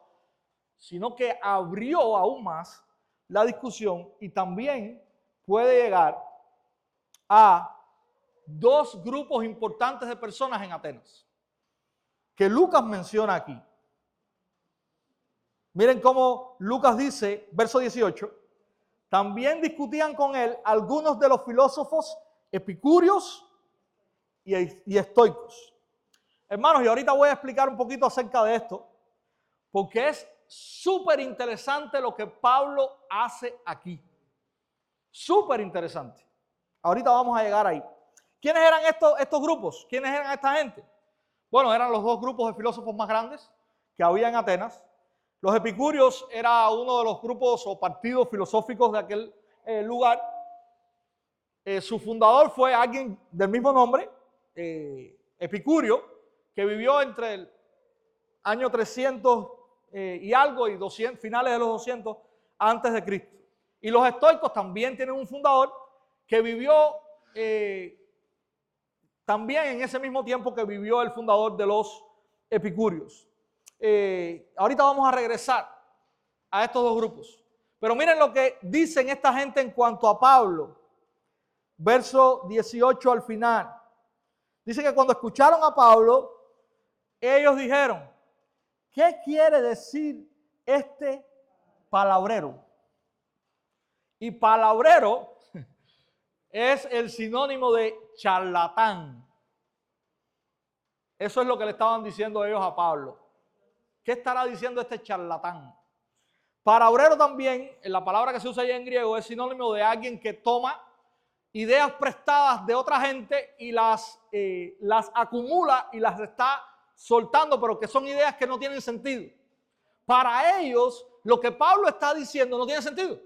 sino que abrió aún más la discusión y también puede llegar a dos grupos importantes de personas en Atenas, que Lucas menciona aquí. Miren cómo Lucas dice, verso 18, también discutían con él algunos de los filósofos epicúreos y estoicos. Hermanos, y ahorita voy a explicar un poquito acerca de esto, porque es súper interesante lo que Pablo hace aquí. Súper interesante. Ahorita vamos a llegar ahí. ¿Quiénes eran estos grupos? ¿Quiénes eran esta gente? Bueno, eran los dos grupos de filósofos más grandes que había en Atenas. Los epicúreos era uno de los grupos o partidos filosóficos de aquel lugar. Su fundador fue alguien del mismo nombre, Epicurio, que vivió entre el año 300 y algo y 200, finales de los 200 antes de Cristo. Y los estoicos también tienen un fundador que vivió también en ese mismo tiempo que vivió el fundador de los epicúreos. Ahorita vamos a regresar a estos dos grupos. Pero miren lo que dicen esta gente en cuanto a Pablo. Verso 18 al final. Dice que cuando escucharon a Pablo, ellos dijeron, ¿qué quiere decir este palabrero? Y palabrero es el sinónimo de charlatán. Eso es lo que le estaban diciendo ellos a Pablo. ¿Qué estará diciendo este charlatán? Palabrero también, en la palabra que se usa allá en griego, es sinónimo de alguien que toma ideas prestadas de otra gente y las acumula y las está soltando, pero que son ideas que no tienen sentido. Para ellos, lo que Pablo está diciendo no tiene sentido.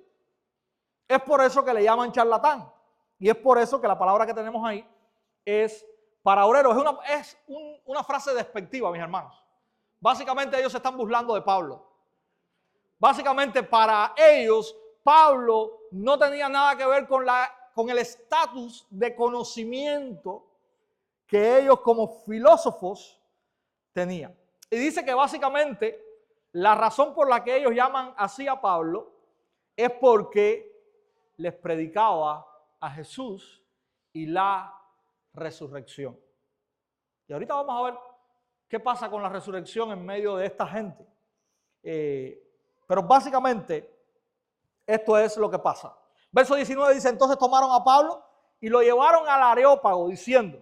Es por eso que le llaman charlatán. Y es por eso que la palabra que tenemos ahí es palabrero. Es una frase despectiva, mis hermanos. Básicamente ellos se están burlando de Pablo. Básicamente para ellos, Pablo no tenía nada que ver con el estatus de conocimiento que ellos como filósofos tenían. Y dice que básicamente la razón por la que ellos llaman así a Pablo es porque les predicaba a Jesús y la resurrección. Y ahorita vamos a ver qué pasa con la resurrección en medio de esta gente. Pero básicamente esto es lo que pasa. Verso 19 dice, entonces tomaron a Pablo y lo llevaron al Areópago diciendo,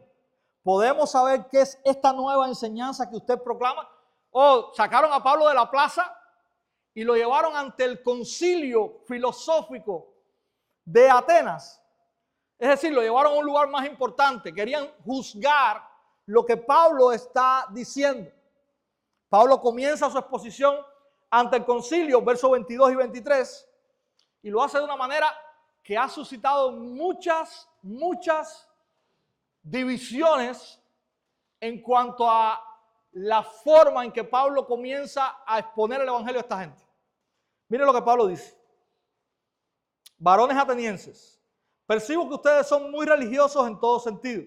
¿podemos saber qué es esta nueva enseñanza que usted proclama? O sacaron a Pablo de la plaza y lo llevaron ante el concilio filosófico de Atenas. Es decir, lo llevaron a un lugar más importante. Querían juzgar lo que Pablo está diciendo. Pablo comienza su exposición ante el concilio, versos 22 y 23, y lo hace de una manera que ha suscitado muchas divisiones en cuanto a la forma en que Pablo comienza a exponer el evangelio a esta gente. Miren lo que Pablo dice. Varones atenienses, percibo que ustedes son muy religiosos en todo sentido,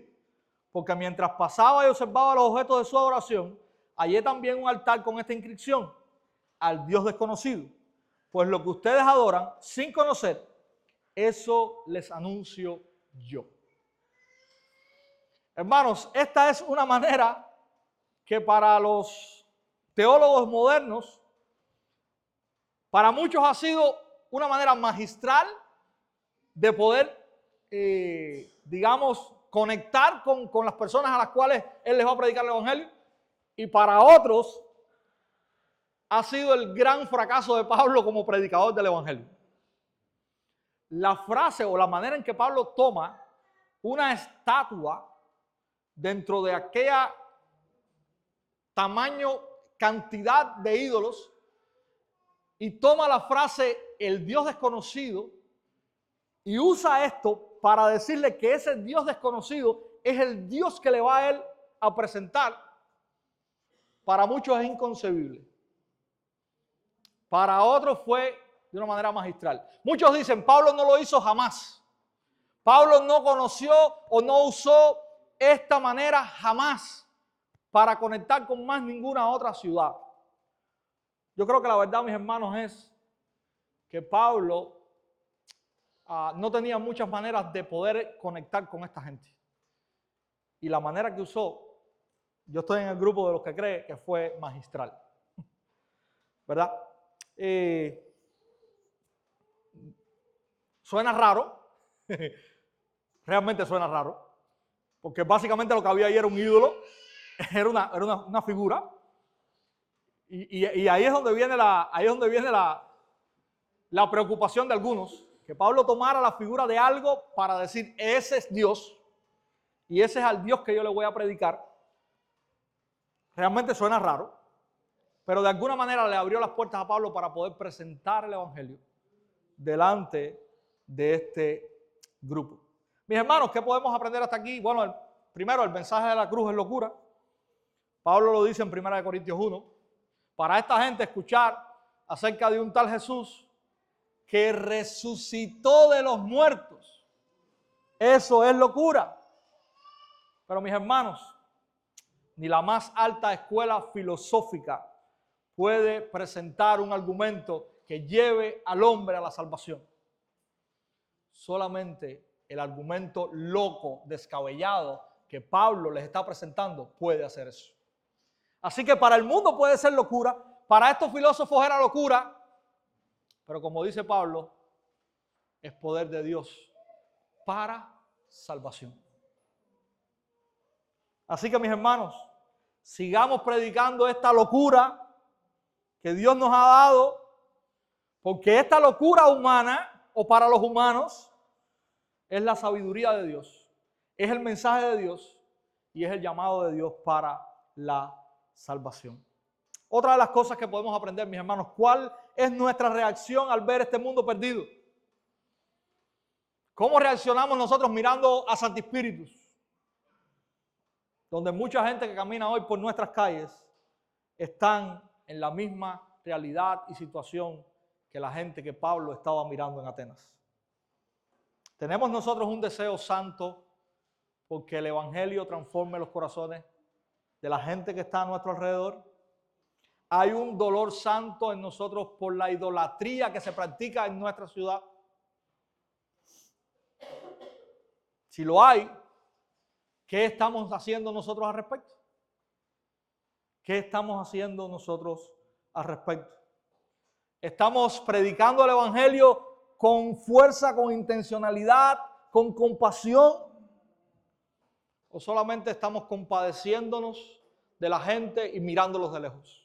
porque mientras pasaba y observaba los objetos de su adoración, hallé también un altar con esta inscripción, al Dios desconocido. Pues lo que ustedes adoran sin conocer, eso les anuncio yo. Hermanos, esta es una manera que para los teólogos modernos, para muchos ha sido una manera magistral de poder, digamos, conectar con las personas a las cuales él les va a predicar el evangelio. Y para otros ha sido el gran fracaso de Pablo como predicador del evangelio. La frase o la manera en que Pablo toma una estatua dentro de aquella tamaño, cantidad de ídolos y toma la frase el Dios desconocido y usa esto para decirle que ese Dios desconocido es el Dios que le va a él a presentar. Para muchos es inconcebible. Para otros fue de una manera magistral. Muchos dicen, Pablo no lo hizo jamás. Pablo no conoció o no usó esta manera jamás para conectar con más ninguna otra ciudad. Yo creo que la verdad, mis hermanos, es que Pablo no tenía muchas maneras de poder conectar con esta gente. Y la manera que usó, yo estoy en el grupo de los que cree que fue magistral. ¿Verdad? Suena raro, realmente suena raro, porque básicamente lo que había ahí era un ídolo, era una figura, y ahí es donde viene la preocupación de algunos, que Pablo tomara la figura de algo para decir, ese es Dios, y ese es al Dios que yo le voy a predicar. Realmente suena raro, pero de alguna manera le abrió las puertas a Pablo para poder presentar el Evangelio delante de este grupo. Mis hermanos, ¿qué podemos aprender hasta aquí? Bueno, primero, el mensaje de la cruz es locura. Pablo lo dice en 1 Corintios 1. Para esta gente escuchar acerca de un tal Jesús que resucitó de los muertos, eso es locura. Pero mis hermanos, ni la más alta escuela filosófica puede presentar un argumento que lleve al hombre a la salvación. Solamente el argumento loco, descabellado que Pablo les está presentando puede hacer eso. Así que para el mundo puede ser locura, para estos filósofos era locura, pero como dice Pablo, es poder de Dios para salvación. Así que mis hermanos, sigamos predicando esta locura que Dios nos ha dado, porque esta locura humana o para los humanos es la sabiduría de Dios, es el mensaje de Dios y es el llamado de Dios para la salvación. Otra de las cosas que podemos aprender, mis hermanos, ¿cuál es nuestra reacción al ver este mundo perdido? ¿Cómo reaccionamos nosotros mirando a Santi Spíritus? Donde mucha gente que camina hoy por nuestras calles están en la misma realidad y situación que la gente que Pablo estaba mirando en Atenas. Tenemos nosotros un deseo santo porque el Evangelio transforme los corazones de la gente que está a nuestro alrededor. Hay un dolor santo en nosotros por la idolatría que se practica en nuestra ciudad. Si lo hay, ¿qué estamos haciendo nosotros al respecto? ¿Qué estamos haciendo nosotros al respecto? ¿Estamos predicando el Evangelio con fuerza, con intencionalidad, con compasión? ¿O solamente estamos compadeciéndonos de la gente y mirándolos de lejos?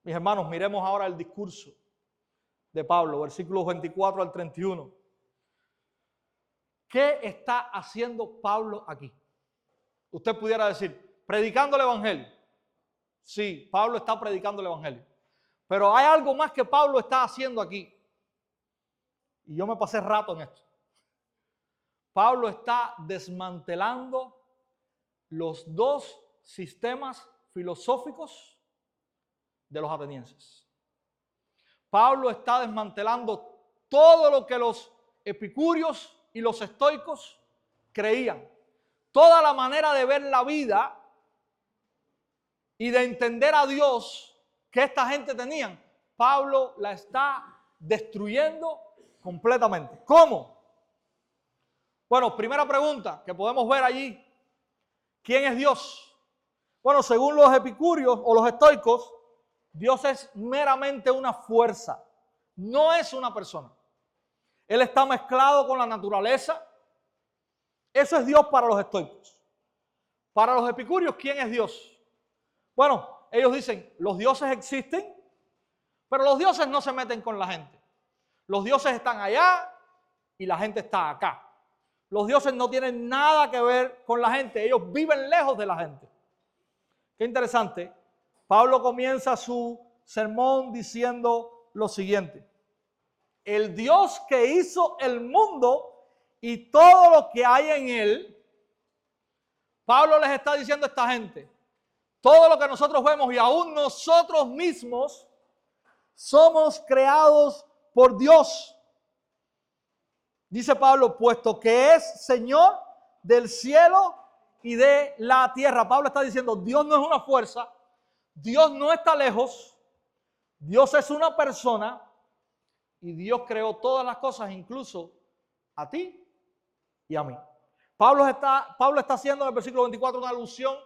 Mis hermanos, miremos ahora el discurso de Pablo, versículos 24 al 31. ¿Qué está haciendo Pablo aquí? Usted pudiera decir, predicando el Evangelio. Sí, Pablo está predicando el Evangelio. Pero hay algo más que Pablo está haciendo aquí. Y yo me pasé rato en esto. Pablo está desmantelando los dos sistemas filosóficos de los atenienses. Pablo está desmantelando todo lo que los epicúreos y los estoicos creían. Toda la manera de ver la vida y de entender a Dios que esta gente tenían, Pablo la está destruyendo completamente. ¿Cómo? Bueno, primera pregunta que podemos ver allí. ¿Quién es Dios? Bueno, según los epicúreos o los estoicos, Dios es meramente una fuerza, no es una persona. Él está mezclado con la naturaleza. Eso es Dios para los estoicos. Para los epicúreos, ¿quién es Dios? Bueno, ellos dicen, los dioses existen, pero los dioses no se meten con la gente. Los dioses están allá y la gente está acá. Los dioses no tienen nada que ver con la gente, ellos viven lejos de la gente. Qué interesante. Pablo comienza su sermón diciendo lo siguiente. El Dios que hizo el mundo y todo lo que hay en él, Pablo les está diciendo a esta gente, todo lo que nosotros vemos y aún nosotros mismos somos creados por Dios. Dice Pablo, puesto que es Señor del cielo y de la tierra. Pablo está diciendo, Dios no es una fuerza, Dios no está lejos, Dios es una persona y Dios creó todas las cosas, incluso a ti y a mí. Pablo está haciendo en el versículo 24 una alusión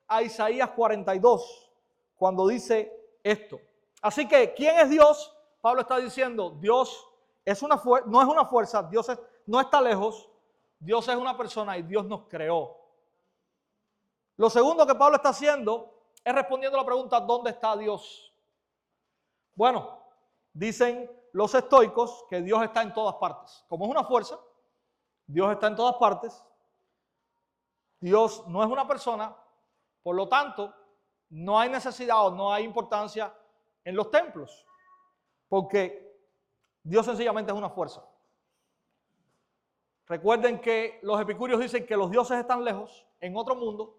a Isaías 42, cuando dice esto. Así que, ¿quién es Dios? Pablo está diciendo, Dios no es una fuerza, Dios no está lejos, Dios es una persona y Dios nos creó. Lo segundo que Pablo está haciendo es respondiendo a la pregunta, ¿dónde está Dios? Bueno, dicen los estoicos que Dios está en todas partes. Como es una fuerza, Dios está en todas partes. Dios no es una persona, por lo tanto, no hay necesidad o no hay importancia en los templos, porque Dios sencillamente es una fuerza. Recuerden que los epicúreos dicen que los dioses están lejos, en otro mundo.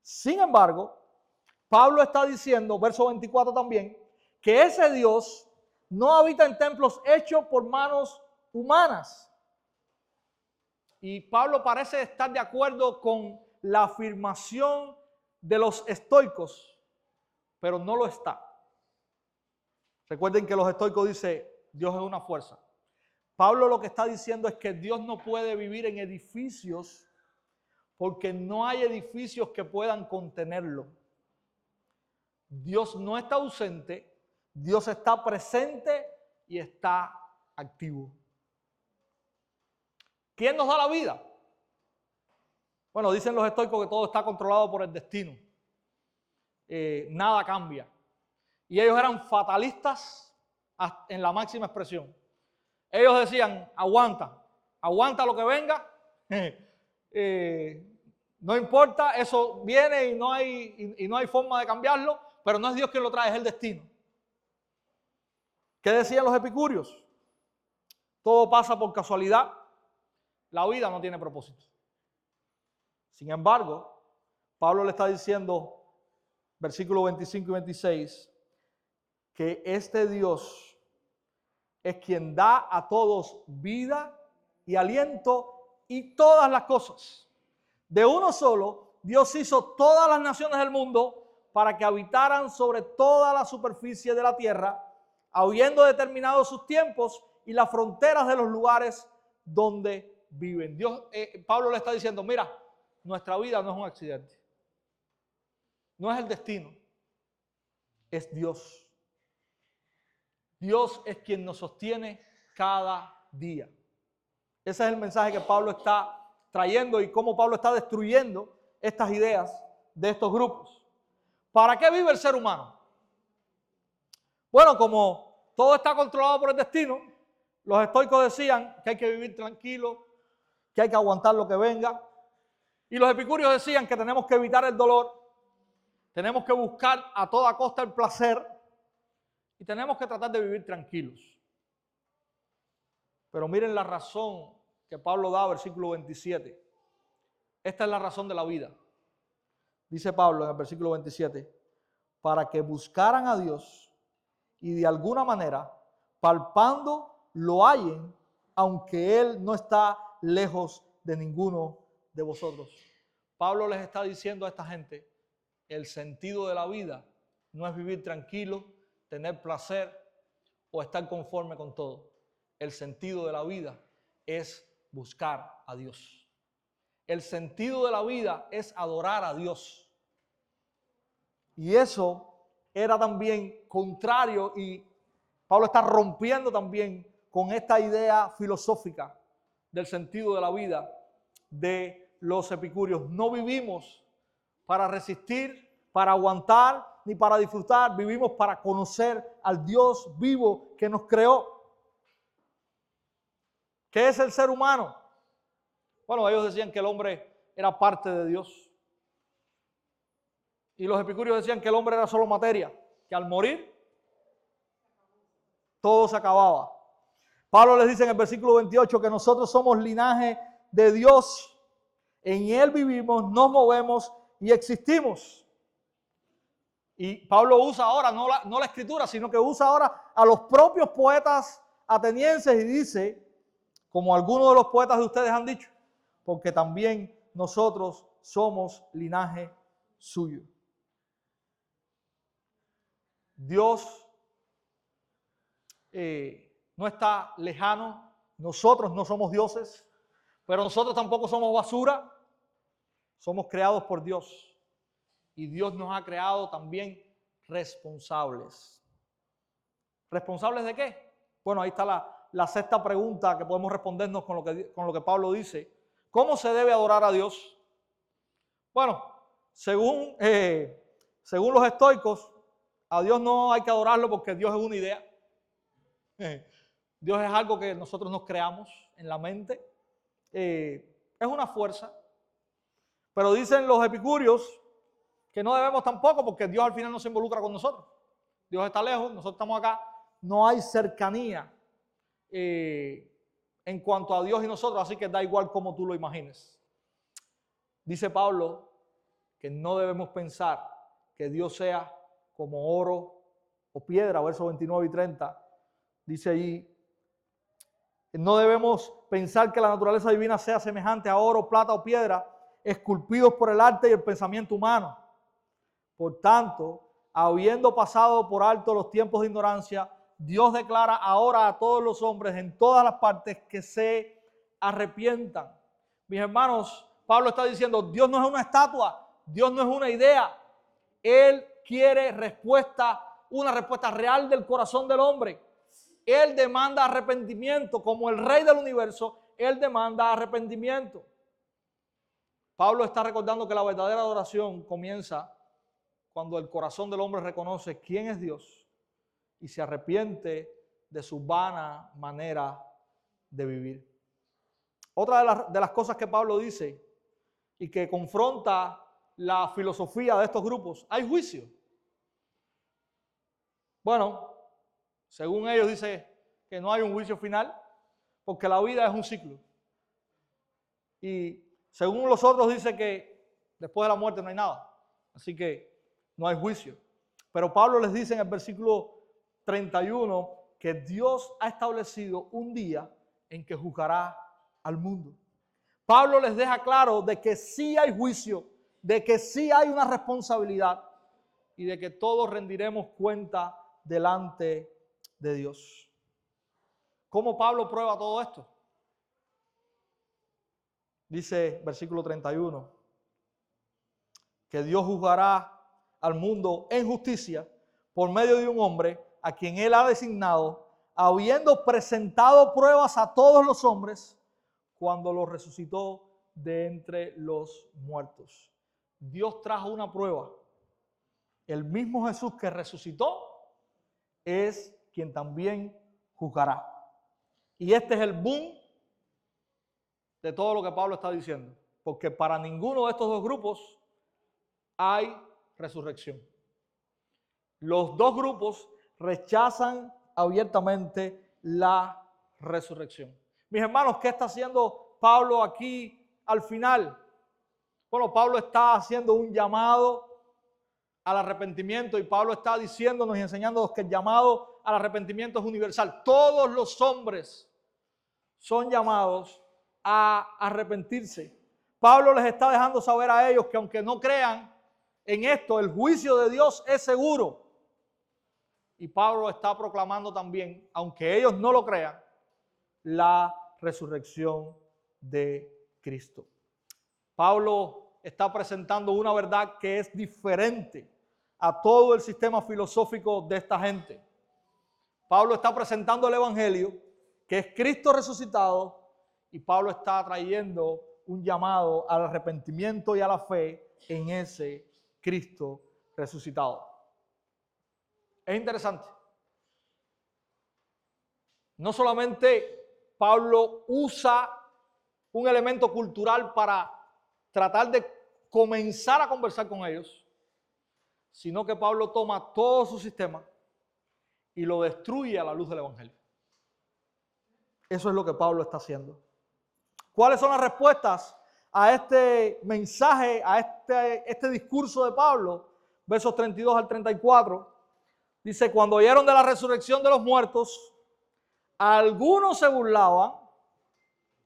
Sin embargo, Pablo está diciendo, verso 24 también, que ese Dios no habita en templos hechos por manos humanas. Y Pablo parece estar de acuerdo con la afirmación de los estoicos, pero no lo está. Recuerden que los estoicos dicen, Dios es una fuerza. Pablo lo que está diciendo es que Dios no puede vivir en edificios porque no hay edificios que puedan contenerlo. Dios no está ausente, Dios está presente y está activo. ¿Quién nos da la vida? Bueno, dicen los estoicos que todo está controlado por el destino. Nada cambia. Y ellos eran fatalistas en la máxima expresión. Ellos decían, aguanta lo que venga. No importa, eso viene y no hay forma de cambiarlo, pero no es Dios quien lo trae, es el destino. ¿Qué decían los epicúreos? Todo pasa por casualidad. La vida no tiene propósito. Sin embargo, Pablo le está diciendo, versículos 25 y 26, que este Dios es quien da a todos vida y aliento y todas las cosas. De uno solo, Dios hizo todas las naciones del mundo para que habitaran sobre toda la superficie de la tierra, habiendo determinado sus tiempos y las fronteras de los lugares donde viven. Pablo le está diciendo, mira, nuestra vida no es un accidente, no es el destino, es Dios. Dios es quien nos sostiene cada día. Ese es el mensaje que Pablo está trayendo y cómo Pablo está destruyendo estas ideas de estos grupos. ¿Para qué vive el ser humano? Bueno, como todo está controlado por el destino, los estoicos decían que hay que vivir tranquilo, que hay que aguantar lo que venga. Y los epicúreos decían que tenemos que evitar el dolor, tenemos que buscar a toda costa el placer y tenemos que tratar de vivir tranquilos. Pero miren la razón que Pablo da, versículo 27. Esta es la razón de la vida. Dice Pablo en el versículo 27, para que buscaran a Dios y de alguna manera, palpando, lo hallen, aunque Él no está lejos de ninguno de vosotros. Pablo les está diciendo a esta gente, el sentido de la vida no es vivir tranquilo, tener placer o estar conforme con todo. El sentido de la vida es buscar a Dios. El sentido de la vida es adorar a Dios. Y eso era también contrario y Pablo está rompiendo también con esta idea filosófica del sentido de la vida de los epicúreos. No vivimos para resistir, para aguantar, ni para disfrutar. Vivimos para conocer al Dios vivo que nos creó. ¿Qué es el ser humano? Bueno, ellos decían que el hombre era parte de Dios. Y los epicúreos decían que el hombre era solo materia, que al morir todo se acababa. Pablo les dice en el versículo 28 que nosotros somos linaje de Dios. En Él vivimos, nos movemos y existimos. Y Pablo usa ahora, no la escritura, sino que usa ahora a los propios poetas atenienses y dice como algunos de los poetas de ustedes han dicho, porque también nosotros somos linaje suyo. Dios no está lejano, nosotros no somos dioses, pero nosotros tampoco somos basura, somos creados por Dios y Dios nos ha creado también responsables. ¿Responsables de qué? Bueno, ahí está la sexta pregunta que podemos respondernos con lo que Pablo dice. ¿Cómo se debe adorar a Dios? Bueno, según los estoicos, a Dios no hay que adorarlo porque Dios es una idea. Dios es algo que nosotros nos creamos en la mente. Es una fuerza. Pero dicen los epicúreos que no debemos tampoco porque Dios al final no se involucra con nosotros. Dios está lejos, nosotros estamos acá. No hay cercanía en cuanto a Dios y nosotros, así que da igual como tú lo imagines. Dice Pablo que no debemos pensar que Dios sea como oro o piedra, versos 29 y 30. Dice allí, no debemos pensar que la naturaleza divina sea semejante a oro, plata o piedra, esculpidos por el arte y el pensamiento humano. Por tanto, habiendo pasado por alto los tiempos de ignorancia, Dios declara ahora a todos los hombres en todas las partes que se arrepientan. Mis hermanos, Pablo está diciendo, Dios no es una estatua, Dios no es una idea. Él quiere una respuesta real del corazón del hombre. Él demanda arrepentimiento, como el rey del universo, Él demanda arrepentimiento. Pablo está recordando que la verdadera adoración comienza cuando el corazón del hombre reconoce quién es Dios y se arrepiente de su vana manera de vivir. Otra de las cosas que Pablo dice y que confronta la filosofía de estos grupos, hay juicio. Bueno, según ellos dice que no hay un juicio final porque la vida es un ciclo. Y según los otros dice que después de la muerte no hay nada. Así que no hay juicio. Pero Pablo les dice en el versículo 31 que Dios ha establecido un día en que juzgará al mundo. Pablo les deja claro de que sí hay juicio, de que sí hay una responsabilidad y de que todos rendiremos cuenta delante de Dios. ¿Cómo Pablo prueba todo esto? Dice versículo 31 que Dios juzgará al mundo en justicia por medio de un hombre a quien Él ha designado, habiendo presentado pruebas a todos los hombres cuando los resucitó de entre los muertos. Dios trajo una prueba. El mismo Jesús que resucitó es quien también juzgará. Y este es el boom de todo lo que Pablo está diciendo, porque para ninguno de estos dos grupos hay resurrección. Los dos grupos rechazan abiertamente la resurrección. Mis hermanos, ¿qué está haciendo Pablo aquí al final? Bueno, Pablo está haciendo un llamado al arrepentimiento y Pablo está diciéndonos y enseñándonos que el llamado al arrepentimiento es universal. Todos los hombres son llamados a arrepentirse. Pablo les está dejando saber a ellos que aunque no crean en esto, el juicio de Dios es seguro. Y Pablo está proclamando también, aunque ellos no lo crean, la resurrección de Cristo. Pablo está presentando una verdad que es diferente a todo el sistema filosófico de esta gente. Pablo está presentando el evangelio, que es Cristo resucitado, y Pablo está trayendo un llamado al arrepentimiento y a la fe en ese Cristo resucitado. Es interesante. No solamente Pablo usa un elemento cultural para tratar de comenzar a conversar con ellos, sino que Pablo toma todo su sistema y lo destruye a la luz del evangelio. Eso es lo que Pablo está haciendo. ¿Cuáles son las respuestas a este mensaje, a este discurso de Pablo? Versos 32 al 34. Dice, cuando oyeron de la resurrección de los muertos, algunos se burlaban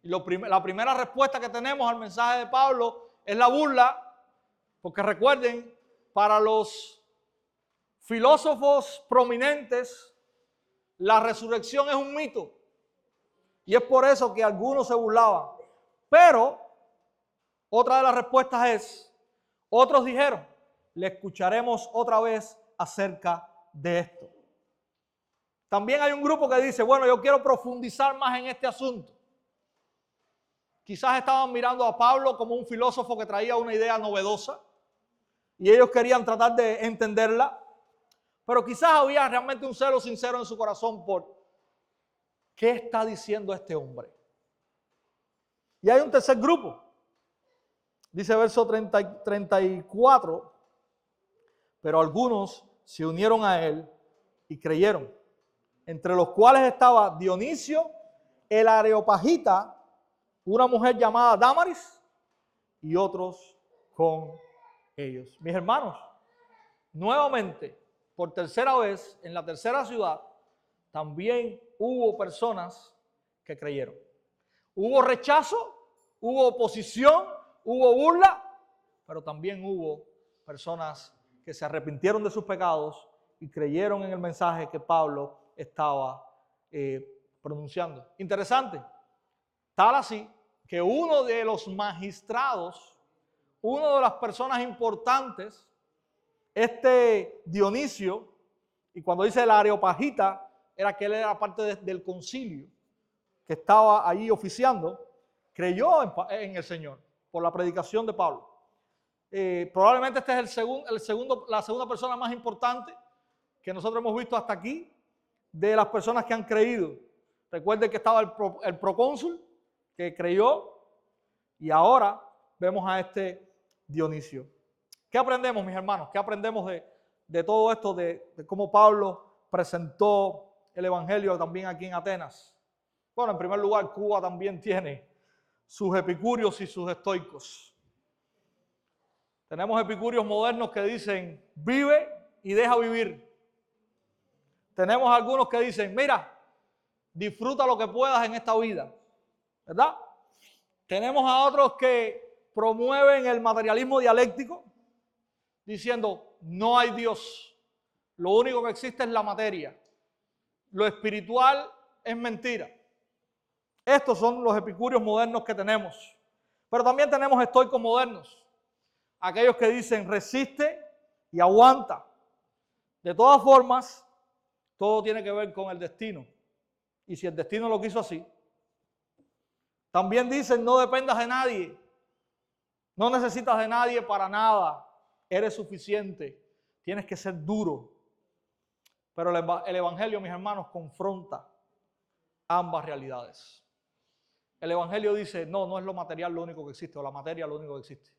Y la primera respuesta que tenemos al mensaje de Pablo es la burla, porque recuerden, para los filósofos prominentes, la resurrección es un mito. Y es por eso que algunos se burlaban. Pero otra de las respuestas es, otros dijeron, le escucharemos otra vez acerca de esto. También hay un grupo que dice, bueno, yo quiero profundizar más en este asunto. Quizás estaban mirando a Pablo como un filósofo que traía una idea novedosa y ellos querían tratar de entenderla, pero quizás había realmente un celo sincero en su corazón por ¿qué está diciendo este hombre? Y hay un tercer grupo. Dice verso 34, pero algunos se unieron a él y creyeron, entre los cuales estaba Dionisio, el Areopagita, una mujer llamada Dámaris y otros con ellos. Mis hermanos, nuevamente, por tercera vez, en la tercera ciudad, también hubo personas que creyeron. Hubo rechazo, hubo oposición, hubo burla, pero también hubo personas que se arrepintieron de sus pecados y creyeron en el mensaje que Pablo estaba pronunciando. Interesante. Tal así que uno de los magistrados, una de las personas importantes, este Dionisio, y cuando dice el Areopagita, era que él era parte del concilio que estaba allí oficiando, creyó en el Señor por la predicación de Pablo. Probablemente este es la segunda persona más importante que nosotros hemos visto hasta aquí de las personas que han creído. Recuerden que estaba el procónsul que creyó y ahora vemos a este Dionisio. ¿Qué aprendemos, mis hermanos? ¿Qué aprendemos de todo esto, de cómo Pablo presentó el evangelio también aquí en Atenas? Bueno, en primer lugar, Cuba también tiene sus epicúreos y sus estoicos. Tenemos epicúreos modernos que dicen, vive y deja vivir. Tenemos algunos que dicen, mira, disfruta lo que puedas en esta vida, ¿verdad? Tenemos a otros que promueven el materialismo dialéctico, diciendo, no hay Dios, lo único que existe es la materia, lo espiritual es mentira. Estos son los epicúreos modernos que tenemos, pero también tenemos estoicos modernos, aquellos que dicen resiste y aguanta. De todas formas, todo tiene que ver con el destino. Y si el destino lo quiso así. También dicen no dependas de nadie. No necesitas de nadie para nada. Eres suficiente. Tienes que ser duro. Pero el evangelio, mis hermanos, confronta ambas realidades. El evangelio dice, no es lo material lo único que existe, o la materia lo único que existe.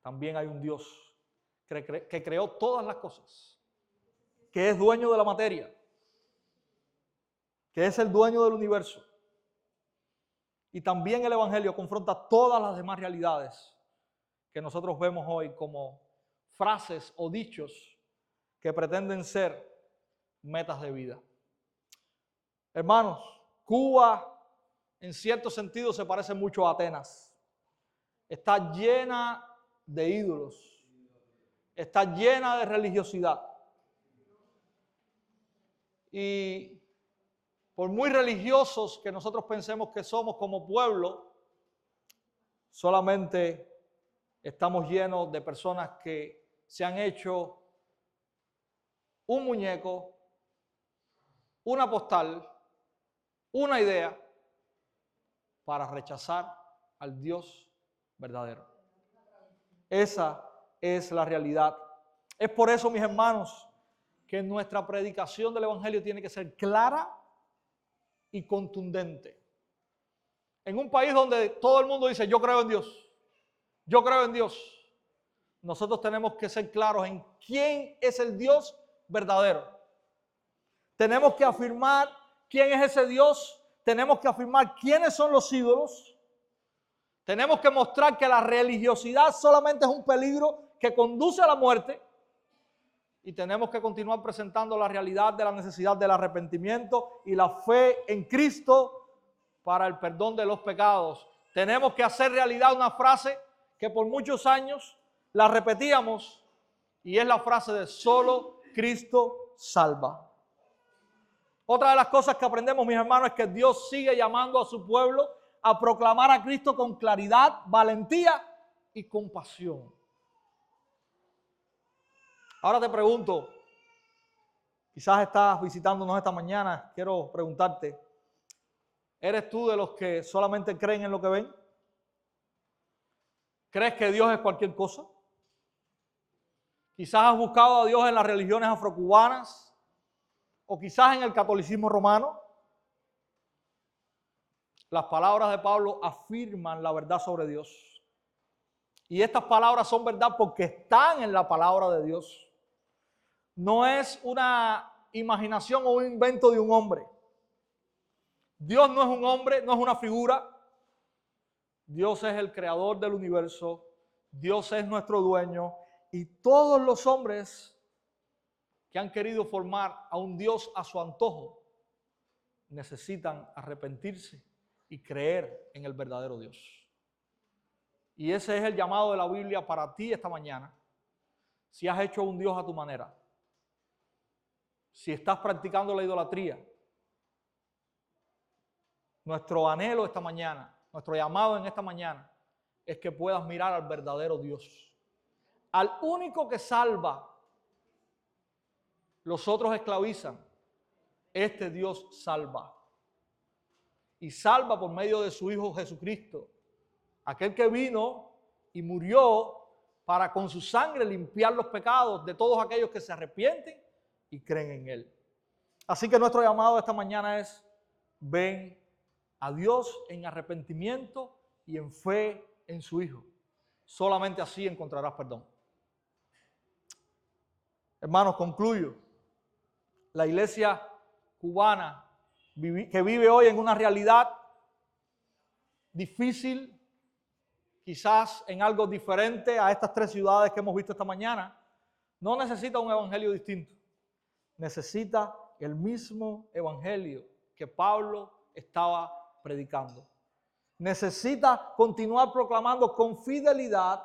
También hay un Dios que creó todas las cosas, que es dueño de la materia, que es el dueño del universo. Y también el evangelio confronta todas las demás realidades que nosotros vemos hoy como frases o dichos que pretenden ser metas de vida. Hermanos, Cuba en cierto sentido se parece mucho a Atenas. Está llena de ídolos. Está llena de religiosidad. Y por muy religiosos que nosotros pensemos que somos como pueblo, solamente estamos llenos de personas que se han hecho un muñeco, una postal, una idea para rechazar al Dios verdadero. Esa es la realidad. Es por eso, mis hermanos, que nuestra predicación del evangelio tiene que ser clara y contundente. En un país donde todo el mundo dice, yo creo en Dios, yo creo en Dios, nosotros tenemos que ser claros en quién es el Dios verdadero. Tenemos que afirmar quién es ese Dios, tenemos que afirmar quiénes son los ídolos, tenemos que mostrar que la religiosidad solamente es un peligro que conduce a la muerte. Y tenemos que continuar presentando la realidad de la necesidad del arrepentimiento y la fe en Cristo para el perdón de los pecados. Tenemos que hacer realidad una frase que por muchos años la repetíamos, y es la frase de solo Cristo salva. Otra de las cosas que aprendemos, mis hermanos, es que Dios sigue llamando a su pueblo a proclamar a Cristo con claridad, valentía y compasión. Ahora te pregunto, quizás estás visitándonos esta mañana, quiero preguntarte, ¿eres tú de los que solamente creen en lo que ven? ¿Crees que Dios es cualquier cosa? Quizás has buscado a Dios en las religiones afrocubanas o quizás en el catolicismo romano. Las palabras de Pablo afirman la verdad sobre Dios. Y estas palabras son verdad porque están en la palabra de Dios. No es una imaginación o un invento de un hombre. Dios no es un hombre, no es una figura. Dios es el creador del universo. Dios es nuestro dueño. Y todos los hombres que han querido formar a un Dios a su antojo necesitan arrepentirse y creer en el verdadero Dios. Y ese es el llamado de la Biblia para ti esta mañana. Si has hecho un Dios a tu manera, si estás practicando la idolatría, nuestro anhelo esta mañana, nuestro llamado en esta mañana es que puedas mirar al verdadero Dios, al único que salva. Los otros esclavizan. Este Dios salva. Y salva por medio de su Hijo Jesucristo. Aquel que vino y murió para con su sangre limpiar los pecados de todos aquellos que se arrepienten y creen en Él. Así que nuestro llamado esta mañana es: ven a Dios en arrepentimiento y en fe en su Hijo. Solamente así encontrarás perdón. Hermanos, concluyo. La iglesia cubana que vive hoy en una realidad difícil, quizás en algo diferente a estas 3 ciudades que hemos visto esta mañana, no necesita un evangelio distinto. Necesita el mismo evangelio que Pablo estaba predicando. Necesita continuar proclamando con fidelidad,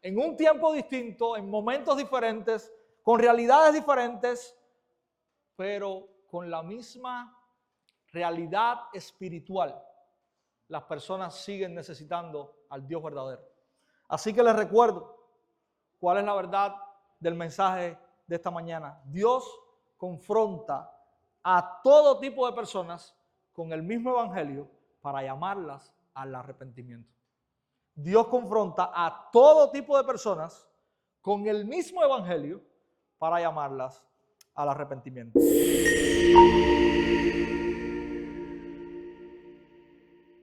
en un tiempo distinto, en momentos diferentes, con realidades diferentes, pero con la misma realidad espiritual. Las personas siguen necesitando al Dios verdadero. Así que les recuerdo cuál es la verdad del mensaje de esta mañana. Dios confronta a todo tipo de personas con el mismo evangelio para llamarlas al arrepentimiento. Dios confronta a todo tipo de personas con el mismo evangelio para llamarlas al arrepentimiento.